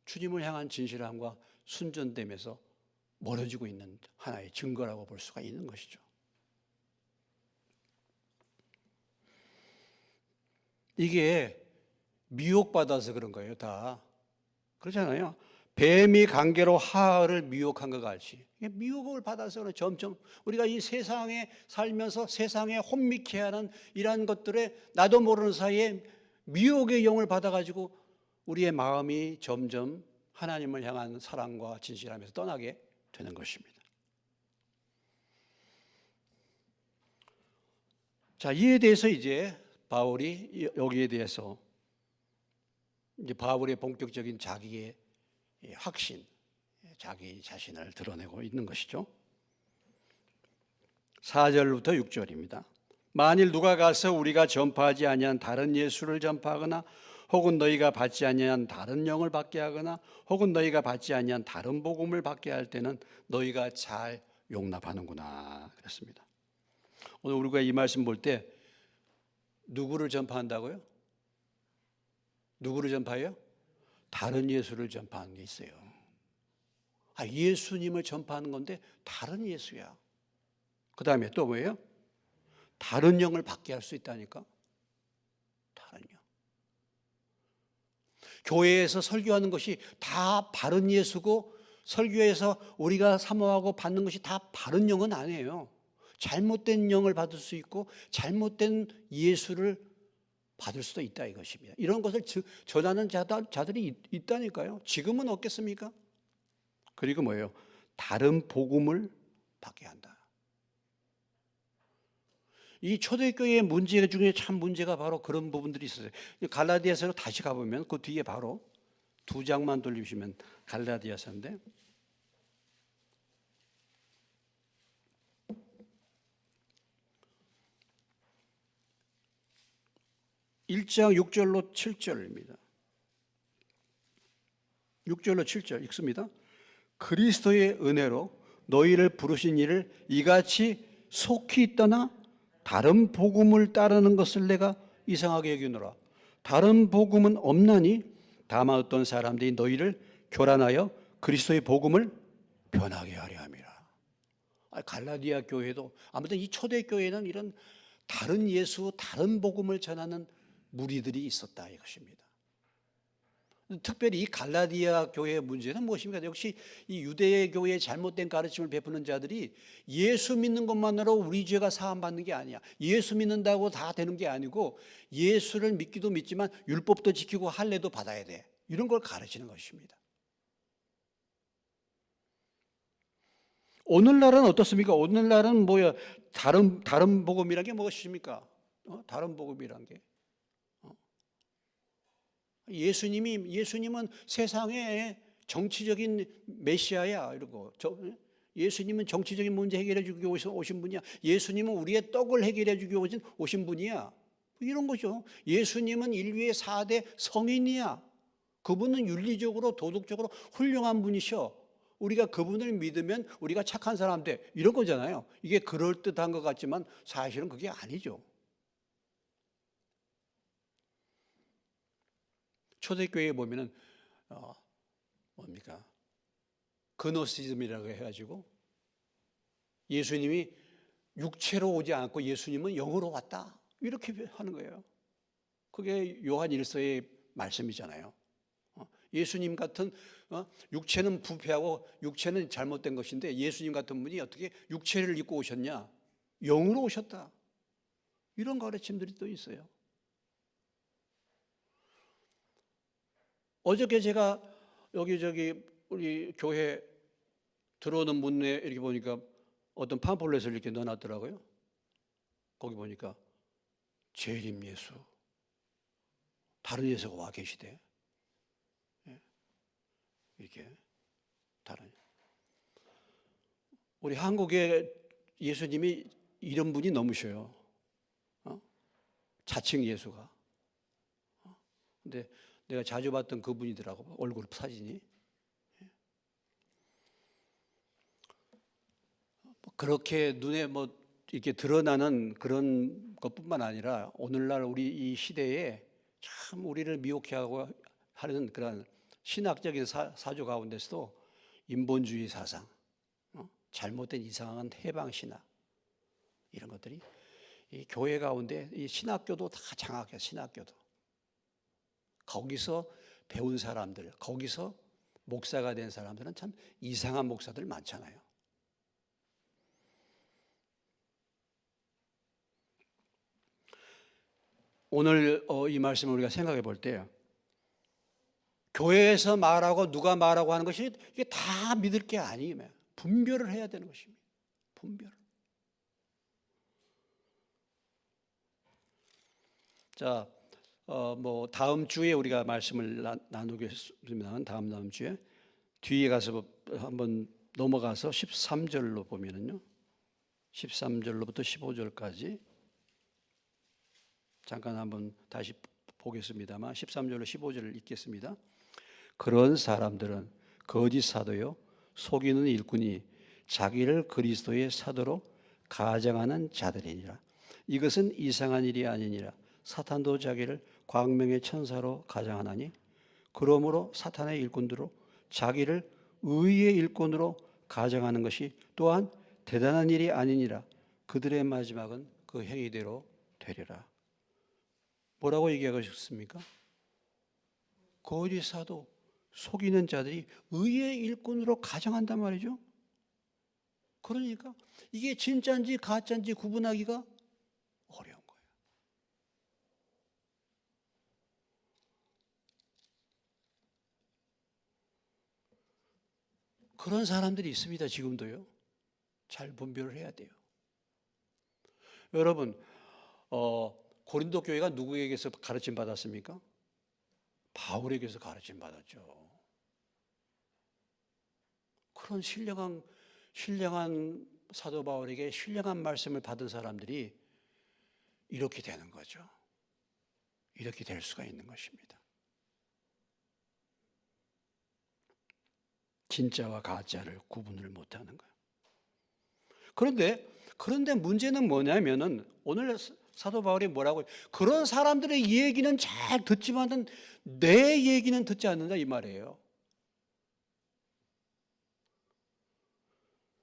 주님을 향한 진실함과 순전됨에서 멀어지고 있는 하나의 증거라고 볼 수가 있는 것이죠. 이게 미혹받아서 그런 거예요, 다. 그렇잖아요. 뱀이 관계로 하하를 미혹한 것 같이. 미혹을 받아서 점점 우리가 이 세상에 살면서 세상에 혼미케 하는 이러한 것들에 나도 모르는 사이에 미혹의 영을 받아가지고 우리의 마음이 점점 하나님을 향한 사랑과 진실함에서 떠나게 되는 것입니다. 자, 이에 대해서 이제 바울이 여기에 대해서 이제 바울의 본격적인 자기의 확신, 자기 자신을 드러내고 있는 것이죠. 4절부터 6절입니다. 만일 누가 가서 우리가 전파하지 아니한 다른 예수를 전파하거나 혹은 너희가 받지 아니한 다른 영을 받게 하거나 혹은 너희가 받지 아니한 다른 복음을 받게 할 때는 너희가 잘 용납하는구나 그랬습니다. 오늘 우리가 이 말씀 볼 때 누구를 전파한다고요? 누구를 전파해요? 다른 예수를 전파하는 게 있어요. 예수님을 전파하는 건데 다른 예수야. 그 다음에 또 뭐예요? 다른 영을 받게 할 수 있다니까. 다른 영. 교회에서 설교하는 것이 다 바른 예수고 설교에서 우리가 사모하고 받는 것이 다 바른 영은 아니에요. 잘못된 영을 받을 수 있고 잘못된 예수를 받을 수도 있다 이것입니다. 이런 것을 전하는 자들이 있다니까요. 지금은 없겠습니까? 그리고 뭐예요? 다른 복음을 받게 한다. 이 초대교회의 문제 중에 참 문제가 바로 그런 부분들이 있어요. 갈라디아서로 다시 가보면 그 뒤에 바로 2장만 돌리시면 갈라디아서인데 1장 6절로 7절입니다. 6절로 7절 읽습니다. 그리스도의 은혜로 너희를 부르신 이를 이같이 속히 떠나 다른 복음을 따르는 것을 내가 이상하게 여기노라. 다른 복음은 없나니 다만 어떤 사람들이 너희를 교란하여 그리스도의 복음을 변하게 하려 함이라. 갈라디아 교회도 아무튼 이 초대교회는 이런 다른 예수, 다른 복음을 전하는 무리들이 있었다 이것입니다. 특별히 이 갈라디아 교회의 문제는 무엇입니까? 역시 이 유대 교회의 잘못된 가르침을 베푸는 자들이 예수 믿는 것만으로 우리 죄가 사함받는 게 아니야. 예수 믿는다고 다 되는 게 아니고 예수를 믿기도 믿지만 율법도 지키고 할례도 받아야 돼. 이런 걸 가르치는 것입니다. 오늘날은 어떻습니까? 오늘날은 뭐야? 다른 복음이란 게 무엇입니까? 다른 복음이란 게 예수님은 세상의 정치적인 메시아야 이러고 예수님은 정치적인 문제 해결해 주기 위해서 오신 분이야. 예수님은 우리의 떡을 해결해 주기 위해서 오신 분이야. 이런 거죠. 예수님은 인류의 4대 성인이야. 그분은 윤리적으로 도덕적으로 훌륭한 분이셔. 우리가 그분을 믿으면 우리가 착한 사람 돼. 이런 거잖아요. 이게 그럴듯한 것 같지만 사실은 그게 아니죠. 초대교회에 보면은 뭡니까? 그노시즘이라고 해가지고 예수님이 육체로 오지 않고 예수님은 영으로 왔다 이렇게 하는 거예요. 그게 요한 1서의 말씀이잖아요. 예수님 같은 육체는 부패하고 육체는 잘못된 것인데 예수님 같은 분이 어떻게 육체를 입고 오셨냐? 영으로 오셨다. 이런 가르침들이 또 있어요. 어저께 제가 여기저기 우리 교회 들어오는 문에 이렇게 보니까 어떤 팜플렛을 이렇게 넣어놨더라고요. 거기 보니까 재림 예수, 다른 예수가 와 계시대. 이렇게 다른. 우리 한국의 예수님이 이런 분이 넘으셔요. 자칭 예수가. 근데 내가 자주 봤던 그분이더라고, 얼굴 사진이. 그렇게 눈에 뭐 이렇게 드러나는 그런 것뿐만 아니라 오늘날 우리 이 시대에 참 우리를 미혹하고 하는 그런 신학적인 사조 가운데서도 인본주의 사상, 잘못된 이상한 해방 신학 이런 것들이 이 교회 가운데 이 신학교도 다 장악해요. 신학교도. 거기서 배운 사람들, 거기서 목사가 된 사람들은 참 이상한 목사들 많잖아요. 오늘 이 말씀을 우리가 생각해 볼 때 교회에서 말하고 누가 말하고 하는 것이 이게 다 믿을 게 아니에요. 분별을 해야 되는 것입니다. 분별. 자, 뭐 다음 주에 우리가 말씀을 나누겠습니다. 다음 주에 뒤에 가서 한번 넘어가서 13절로 보면은요. 13절로부터 15절까지 잠깐 한번 다시 보겠습니다만 13절로 15절을 읽겠습니다. 그런 사람들은 거짓 사도요 속이는 일꾼이 자기를 그리스도의 사도로 가정하는 자들이니라. 이것은 이상한 일이 아니니라. 사탄도 자기를 광명의 천사로 가정하나니 그러므로 사탄의 일꾼들로 자기를 의의 일꾼으로 가정하는 것이 또한 대단한 일이 아니니라. 그들의 마지막은 그 행위대로 되리라. 뭐라고 얘기하고 싶습니까? 거짓 사도, 속이는 자들이 의의 일꾼으로 가정한단 말이죠. 그러니까 이게 진짜인지 가짜인지 구분하기가 어려운 거예요. 그런 사람들이 있습니다. 지금도요. 잘 분별을 해야 돼요. 여러분, 고린도 교회가 누구에게서 가르침 받았습니까? 바울에게서 가르침 받았죠. 그런 신령한 사도 바울에게 신령한 말씀을 받은 사람들이 이렇게 되는 거죠. 이렇게 될 수가 있는 것입니다. 진짜와 가짜를 구분을 못하는 거예요. 그런데 문제는 뭐냐면은 오늘 사도 바울이 뭐라고 그런 사람들의 얘기는 잘 듣지만은 내 얘기는 듣지 않는다 이 말이에요.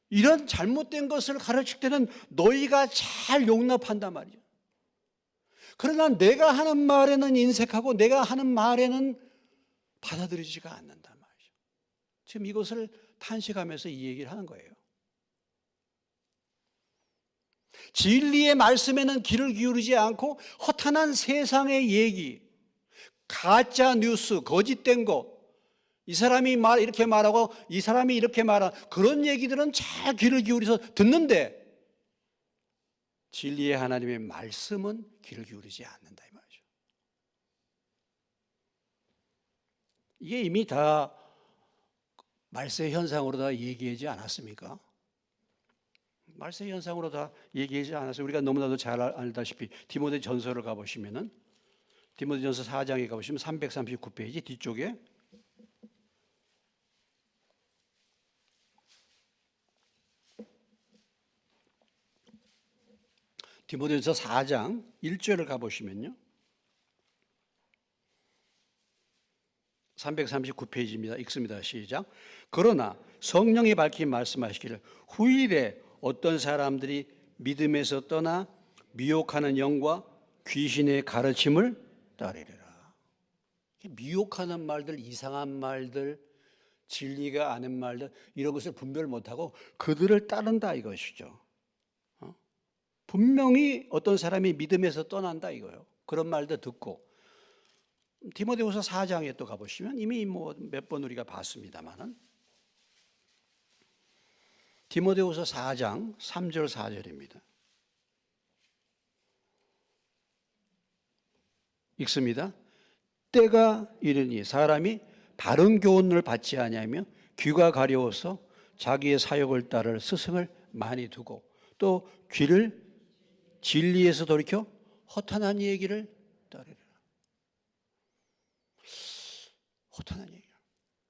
이런 잘못된 것을 가르칠 때는 너희가 잘 용납한단 말이죠. 그러나 내가 하는 말에는 인색하고 내가 하는 말에는 받아들이지가 않는단 말이죠. 지금 이것을 탄식하면서 이 얘기를 하는 거예요. 진리의 말씀에는 귀를 기울이지 않고 허탄한 세상의 얘기, 가짜 뉴스, 거짓된 거, 이 사람이 이렇게 말하고 이 사람이 이렇게 말하는 그런 얘기들은 잘 귀를 기울여서 듣는데 진리의 하나님의 말씀은 귀를 기울이지 않는다 이 말이죠. 이게 이미 다 말세 현상으로 다 얘기하지 않았습니까? 말세 현상으로 다 얘기하지 않았어요. 우리가 너무나도 잘 알다시피 디모데 전서를 가보시면은 디모데 전서 4장에 가보시면 339페이지 뒤쪽에 디모데전서 4장 1절을 가보시면요. 339페이지입니다. 읽습니다. 시작. 그러나 성령이 밝히 말씀하시기를 후일에 어떤 사람들이 믿음에서 떠나 미혹하는 영과 귀신의 가르침을 따르리라. 미혹하는 말들, 이상한 말들, 진리가 아닌 말들 이런 것을 분별 못하고 그들을 따른다 이것이죠. 분명히 어떤 사람이 믿음에서 떠난다 이거예요. 그런 말도 듣고 디모데후서 4장에 또 가보시면 이미 몇 번 우리가 봤습니다만은 디모데후서 4장 3절 4절입니다. 읽습니다. 때가 이르니 사람이 바른 교훈을 받지 아니하며 귀가 가려워서 자기의 사욕을 따를 스승을 많이 두고 또 귀를 진리에서 돌이켜 허탄한 얘기를 따르리라. 허탄한 얘기.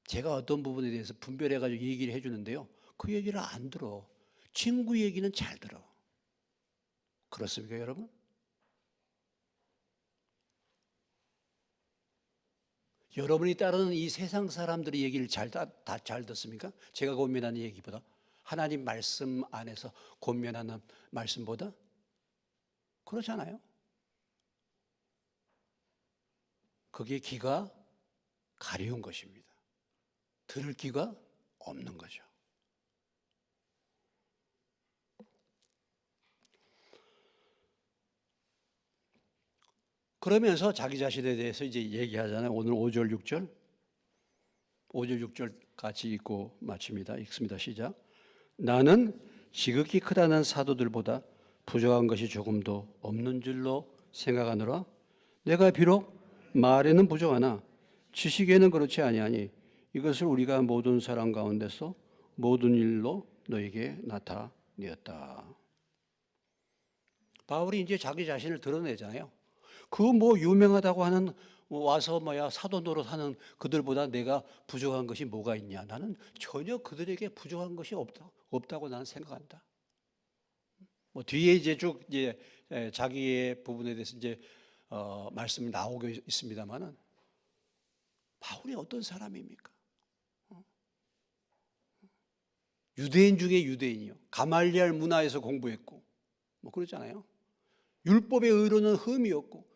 제가 어떤 부분에 대해서 분별해가지고 얘기를 해주는데요. 그 얘기를 안 들어. 친구 얘기는 잘 들어. 그렇습니까, 여러분? 여러분이 따르는 이 세상 사람들의 얘기를 다 잘 듣습니까? 제가 고민하는 얘기보다 하나님 말씀 안에서 고민하는 말씀보다 그렇잖아요. 그게 귀가 가려운 것입니다. 들을 귀가 없는 거죠. 그러면서 자기 자신에 대해서 이제 얘기하잖아요. 오늘 5절, 6절. 5절, 6절 같이 읽고 마칩니다. 읽습니다. 시작. 나는 지극히 크다는 사도들보다 부족한 것이 조금도 없는 줄로 생각하노라. 내가 비록 말에는 부족하나 지식에는 그렇지 아니하니 이것을 우리가 모든 사람 가운데서 모든 일로 너에게 나타내었다. 바울이 이제 자기 자신을 드러내잖아요. 그 유명하다고 하는 와서 사도 노릇하는 그들보다 내가 부족한 것이 뭐가 있냐? 나는 전혀 그들에게 부족한 것이 없다고 나는 생각한다. 뒤에 이제 쭉 이제 자기의 부분에 대해서 이제 말씀이 나오고 있습니다만은 바울이 어떤 사람입니까? 유대인 중에 유대인이요. 가말리엘 문화에서 공부했고 뭐 그러잖아요. 율법의 의로는 흠이 없고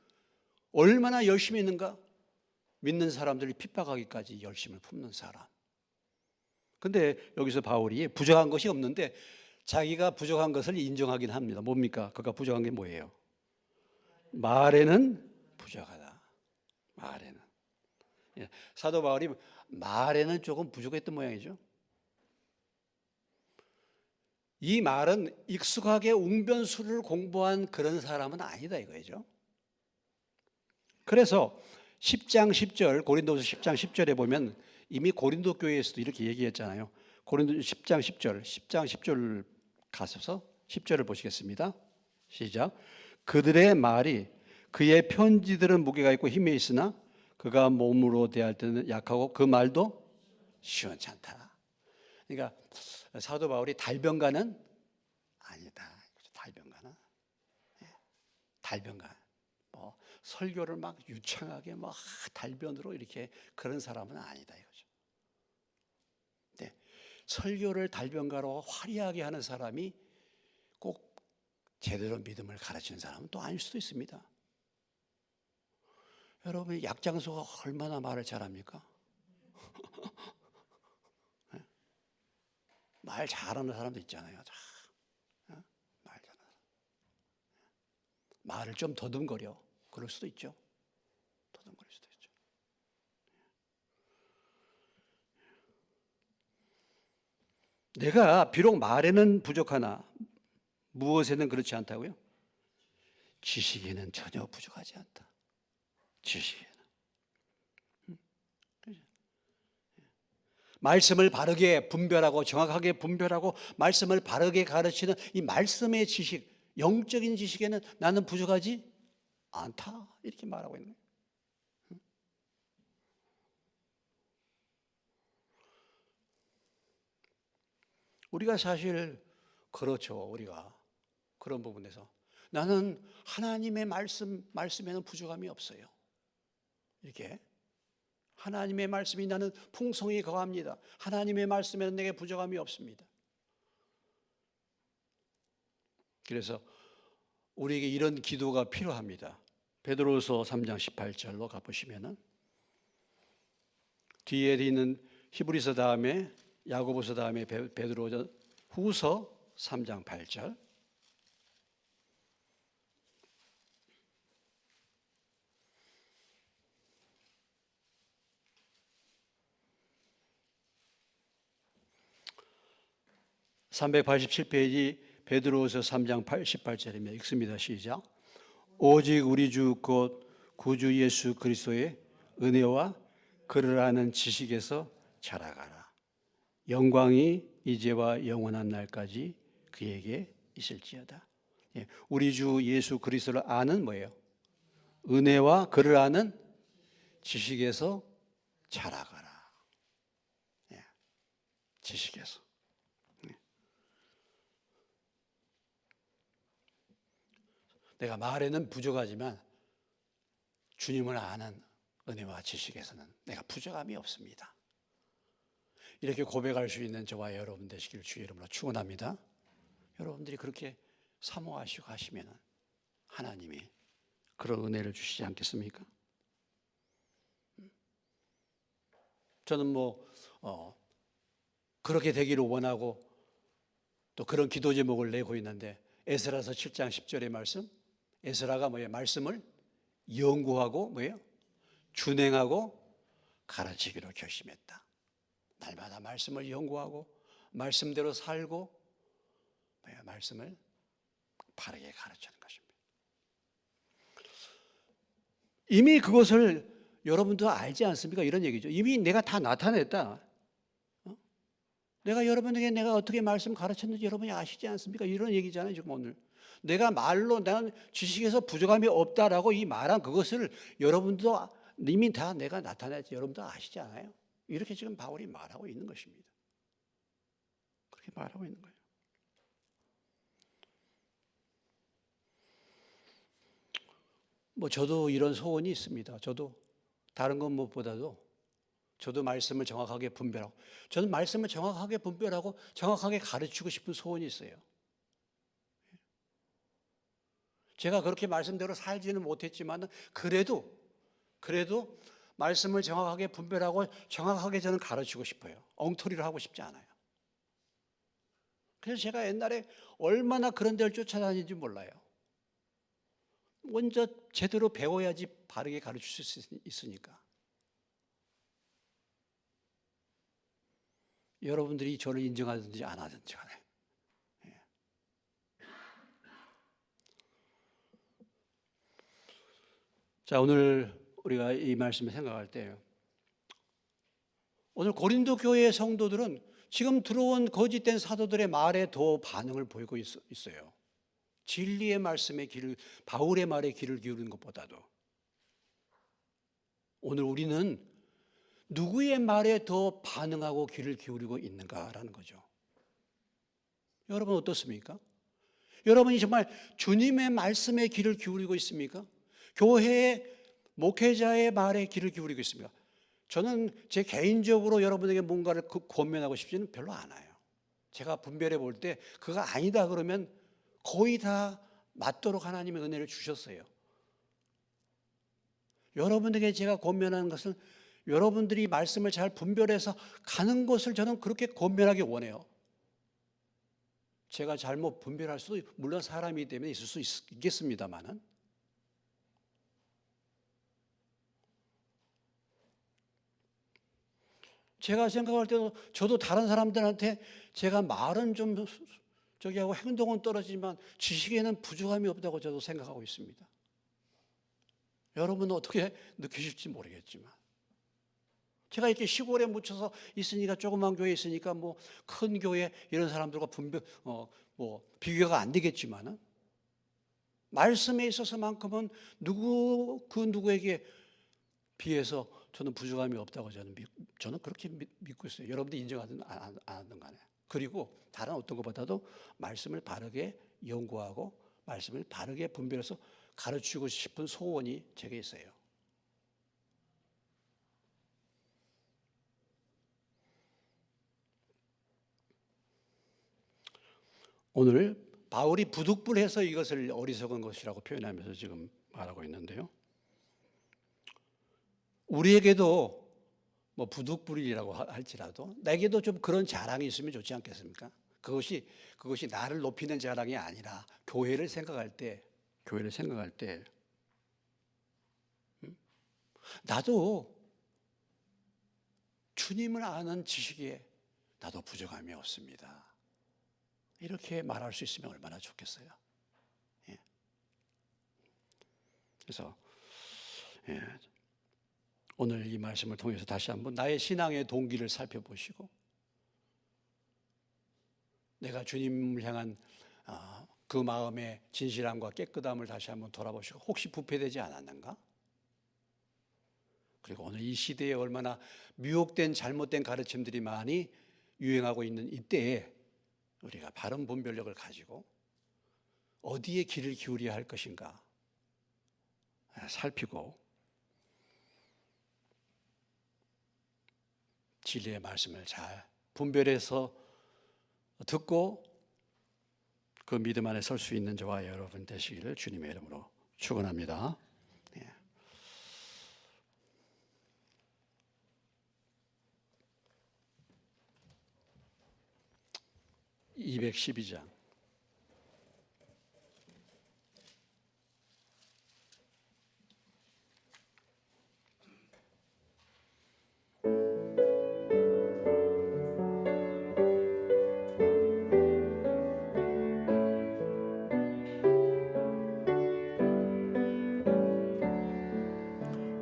얼마나 열심히 했는가? 믿는 사람들이 핍박하기까지 열심을 품는 사람. 근데 여기서 바울이 부족한 것이 없는데 자기가 부족한 것을 인정하긴 합니다. 뭡니까? 그가 부족한 게 뭐예요? 말에는 부족하다. 말에는. 예, 사도 바울이 말에는 조금 부족했던 모양이죠. 이 말은 익숙하게 웅변수를 공부한 그런 사람은 아니다 이거죠. 그래서 10장 10절 고린도서 10장 10절에 보면 이미 고린도 교회에서도 이렇게 얘기했잖아요. 고린도 10장 10절 가셔서 10절을 보시겠습니다. 시작. 그들의 말이 그의 편지들은 무게가 있고 힘이 있으나 그가 몸으로 대할 때는 약하고 그 말도 시원치 않다. 그러니까 사도 바울이 달변가는 아니다. 달변가는 달변가. 뭐 설교를 막 유창하게 막 달변으로 이렇게 그런 사람은 아니다 이거죠. 네. 설교를 달변가로 화려하게 하는 사람이 꼭 제대로 믿음을 가르치는 사람은 또 아닐 수도 있습니다. 여러분 약장소가 얼마나 말을 잘합니까? 네? 말 잘하는 사람도 있잖아요. 말 잘하는 사람. 말을 좀 더듬거려. 그럴 수도 있죠. 더듬거릴 수도 있죠. 내가 비록 말에는 부족하나 무엇에는 그렇지 않다고요? 지식에는 전혀 부족하지 않다. 지식에는. 말씀을 바르게 분별하고 정확하게 분별하고 말씀을 바르게 가르치는 이 말씀의 지식, 영적인 지식에는 나는 부족하지 않다. 이렇게 말하고 있는 거예요. 우리가 사실 그렇죠. 우리가 그런 부분에서 나는 하나님의 말씀에는 부족함이 없어요. 이렇게 하나님의 말씀이 나는 풍성히 거합니다. 하나님의 말씀에는 내게 부족함이 없습니다. 그래서 우리에게 이런 기도가 필요합니다. 베드로서 3장 18절로 가보시면은 뒤에 있는 히브리서 다음에 야고보서 다음에 베드로 후서 3장 8절. (387페이지) 베드로서 3장 18절입니다. 읽습니다. 시작. 오직 우리 주 곧 구주 예수 그리스도의 은혜와 그를 아는 지식에서 자라가라. 영광이 이제와 영원한 날까지 그에게 있을지어다. 우리 주 예수 그리스도를 아는 뭐예요? 은혜와 그를 아는 지식에서 자라가라. 지식에서. 내가 말에는 부족하지만 주님을 아는 은혜와 지식에서는 내가 부족함이 없습니다. 이렇게 고백할 수 있는 저와 여러분 되시길 주의 이름으로 축원합니다. 여러분들이 그렇게 사모하시고 하시면 하나님이 그런 은혜를 주시지 않겠습니까? 저는 그렇게 되기를 원하고 또 그런 기도 제목을 내고 있는데 에스라서 7장 10절의 말씀, 에스라가 뭐예요? 말씀을 연구하고 뭐예요? 준행하고 가르치기로 결심했다. 날마다 말씀을 연구하고 말씀대로 살고 말씀을 바르게 가르치는 것입니다. 이미 그것을 여러분도 알지 않습니까? 이런 얘기죠. 이미 내가 다 나타냈다. 내가 여러분에게 내가 어떻게 말씀 가르쳤는지 여러분이 아시지 않습니까? 이런 얘기잖아요. 지금 오늘 내가 말로 나는 지식에서 부족함이 없다라고 이 말한 그것을 여러분도 이미 다 내가 나타냈지 여러분도 아시지 않아요? 이렇게 지금 바울이 말하고 있는 것입니다. 그렇게 말하고 있는 거예요. 저도 이런 소원이 있습니다. 저도 다른 것 무엇보다도 저도 말씀을 정확하게 분별하고, 저는 말씀을 정확하게 분별하고 정확하게 가르치고 싶은 소원이 있어요. 제가 그렇게 말씀대로 살지는 못했지만 그래도 말씀을 정확하게 분별하고 정확하게 저는 가르치고 싶어요. 엉터리를 하고 싶지 않아요. 그래서 제가 옛날에 얼마나 그런 데를 쫓아다니는지 몰라요. 먼저 제대로 배워야지 바르게 가르칠 수 있으니까. 여러분들이 저를 인정하든지 안 하든지 간에. 예. 자, 오늘 우리가 이 말씀을 생각할 때, 오늘 고린도 교회의 성도들은 지금 들어온 거짓된 사도들의 말에 더 반응을 보이고 있어요. 진리의 말씀의 길을, 바울의 말에 귀를 기울이는 것보다도. 오늘 우리는 누구의 말에 더 반응하고 귀를 기울이고 있는가라는 거죠. 여러분 어떻습니까? 여러분이 정말 주님의 말씀에 귀를 기울이고 있습니까? 교회의 목회자의 말에 귀를 기울이고 있습니까? 저는 제 개인적으로 여러분에게 뭔가를 권면하고 싶지는 별로 않아요. 제가 분별해 볼 때 그가 아니다 그러면 거의 다 맞도록 하나님의 은혜를 주셨어요. 여러분에게 제가 권면하는 것은 여러분들이 말씀을 잘 분별해서 가는 것을 저는 그렇게 권면하기 원해요. 제가 잘못 분별할 수도 물론 사람이기 때문에 있을 수 있겠습니다만은, 제가 생각할 때도 저도 다른 사람들한테 제가 말은 좀 저기 하고 행동은 떨어지지만 지식에는 부족함이 없다고 저도 생각하고 있습니다. 여러분은 어떻게 느끼실지 모르겠지만, 제가 이렇게 시골에 묻혀서 있으니까, 조그만 교회에 있으니까 뭐 큰 교회 이런 사람들과 비교가 안 되겠지만은, 말씀에 있어서만큼은 그 누구에게 비해서 저는 부족함이 없다고 저는 그렇게 믿고 있어요. 여러분들이 인정하든 안 하든 간에. 그리고 다른 어떤 것보다도 말씀을 바르게 연구하고 말씀을 바르게 분별해서 가르치고 싶은 소원이 제게 있어요. 오늘 바울이 부득불해서 이것을 어리석은 것이라고 표현하면서 지금 말하고 있는데요. 우리에게도 뭐 부득불이라고 할지라도 내게도 좀 그런 자랑이 있으면 좋지 않겠습니까? 그것이 나를 높이는 자랑이 아니라 교회를 생각할 때 나도 주님을 아는 지식에 나도 부족함이 없습니다. 이렇게 말할 수 있으면 얼마나 좋겠어요. 예. 그래서 오늘 이 말씀을 통해서 다시 한번 나의 신앙의 동기를 살펴보시고, 내가 주님을 향한 그 마음의 진실함과 깨끗함을 다시 한번 돌아보시고, 혹시 부패되지 않았는가? 그리고 오늘 이 시대에 얼마나 미혹된 잘못된 가르침들이 많이 유행하고 있는 이때에 우리가 바른 분별력을 가지고 어디에 귀를 기울여야 할 것인가 살피고, 진리의 말씀을 잘 분별해서 듣고 그 믿음 안에 설 수 있는 저와 여러분 되시기를 주님의 이름으로 축원합니다. 212장.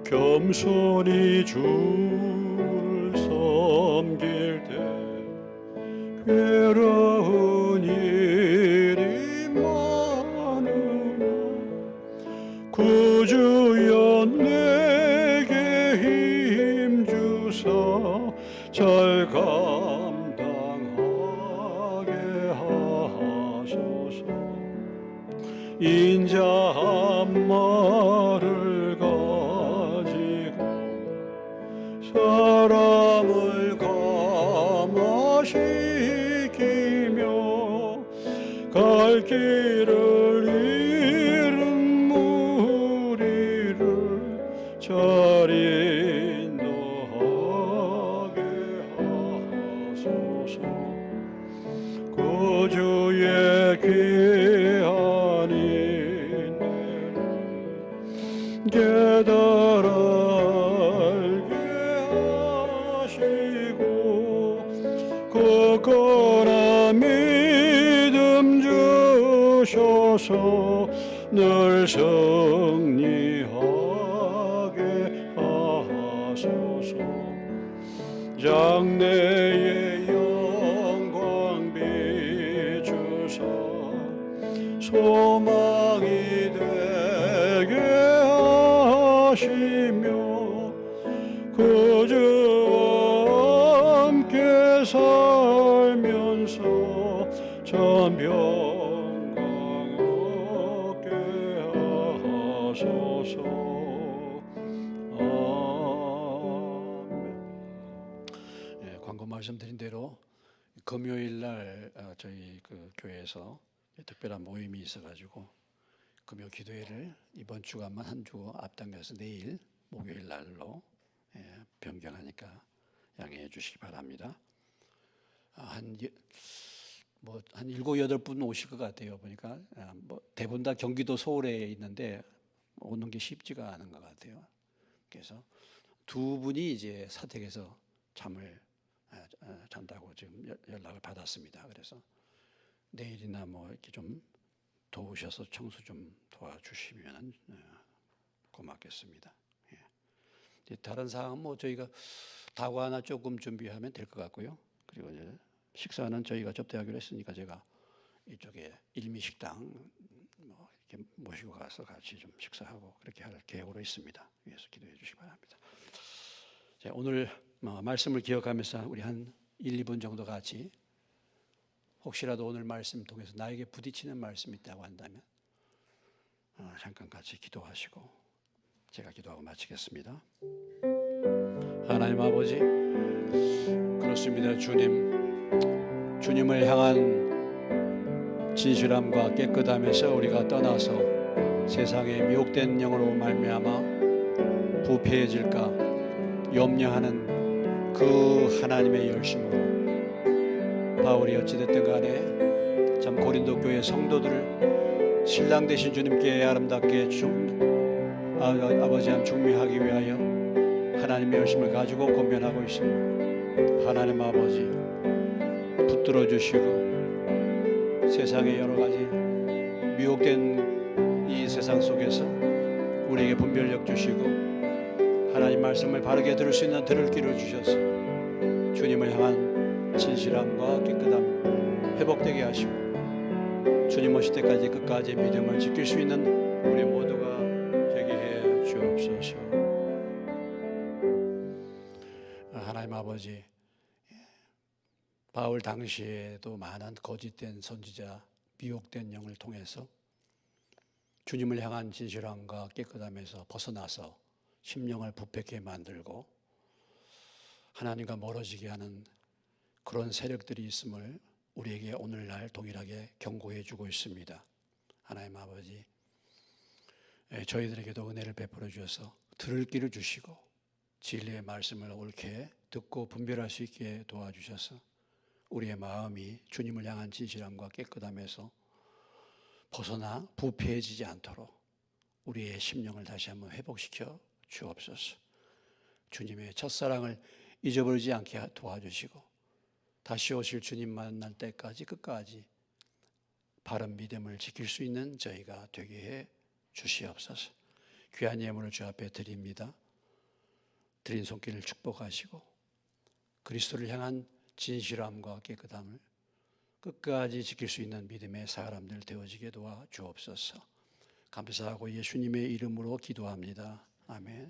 겸손히 주를 섬길 때 괴로운 일이 많으나 구주여 내게 힘주사 잘 감당하게 하소서. 인자한 말을 가지고 살아 길을 잃은 무리를 저리 인도하게 하소서. 그 주의 귀한 인내를 깨달아 알게 하시고 굳건한 믿음 주셔서 늘 승리하게 하소서. 장래의 영광 비추사 소망이 되게 하시며 그주와 함께 살면서 전병광 얻게 하소서. 아멘. 광고 말씀드린 대로 금요일 날 저희 그 교회에서 특별한 모임이 있어가지고 금요 기도회를 이번 주간만 한 주 앞당겨서 내일 목요일 날로 변경하니까 양해해 주시기 바랍니다. 한 7, 8분 오실 것 같아요. 보니까 대부분 다 경기도 서울에 있는데 오는 게 쉽지가 않은 것 같아요. 그래서 두 분이 이제 사택에서 잠을 잔다고 지금 연락을 받았습니다. 그래서 내일이나 뭐 이렇게 좀 도우셔서 청소 좀 도와주시면 고맙겠습니다. 다른 사항은 뭐 저희가 다과 하나 조금 준비하면 될 것 같고요. 그리고 이제 식사는 저희가 접대하기로 했으니까 제가 이쪽에 일미식당 뭐 이렇게 모시고 가서 같이 좀 식사하고 그렇게 할 계획으로 있습니다. 위해서 기도해 주시기 바랍니다. 자, 오늘 말씀을 기억하면서 우리 한 1, 2분 정도 같이 혹시라도 오늘 말씀 통해서 나에게 부딪히는 말씀이 있다고 한다면 잠깐 같이 기도하시고 제가 기도하고 마치겠습니다. 하나님 아버지, 그렇습니다. 주님을 향한 진실함과 깨끗함에서 우리가 떠나서 세상에 미혹된 영으로 말미암아 부패해질까 염려하는 그 하나님의 열심으로 바울이 어찌됐든 간에 참 고린도 교회 성도들을 신랑 되신 주님께 아름답게 아버지 한 중미하기 위하여 하나님의 열심을 가지고 권면하고 있습니다. 하나님 아버지 붙들어 주시고 세상의 여러 가지 미혹된 이 세상 속에서 우리에게 분별력 주시고 하나님 말씀을 바르게 들을 수 있는 들을 귀를 주셔서 주님을 향한 진실함과 깨끗함 회복되게 하시고 주님 오실 때까지 끝까지 믿음을 지킬 수 있는 우리 모두가 되게 해 주옵소서. 하나님 아버지, 바울 당시에도 많은 거짓된 선지자, 미혹된 영을 통해서 주님을 향한 진실함과 깨끗함에서 벗어나서 심령을 부패케 만들고 하나님과 멀어지게 하는 그런 세력들이 있음을 우리에게 오늘날 동일하게 경고해 주고 있습니다. 하나님 아버지, 저희들에게도 은혜를 베풀어 주셔서 들을 길을 주시고 진리의 말씀을 옳게 듣고 분별할 수 있게 도와주셔서 우리의 마음이 주님을 향한 진실함과 깨끗함에서 벗어나 부패해지지 않도록 우리의 심령을 다시 한번 회복시켜 주옵소서. 주님의 첫사랑을 잊어버리지 않게 도와주시고 다시 오실 주님 만날 때까지 끝까지 바른 믿음을 지킬 수 있는 저희가 되게 해 주시옵소서. 귀한 예물을 주 앞에 드립니다. 드린 손길을 축복하시고 그리스도를 향한 진실함과 깨끗함을 끝까지 지킬 수 있는 믿음의 사람들 되어지게 도와 주옵소서. 감사하고 예수님의 이름으로 기도합니다. 아멘.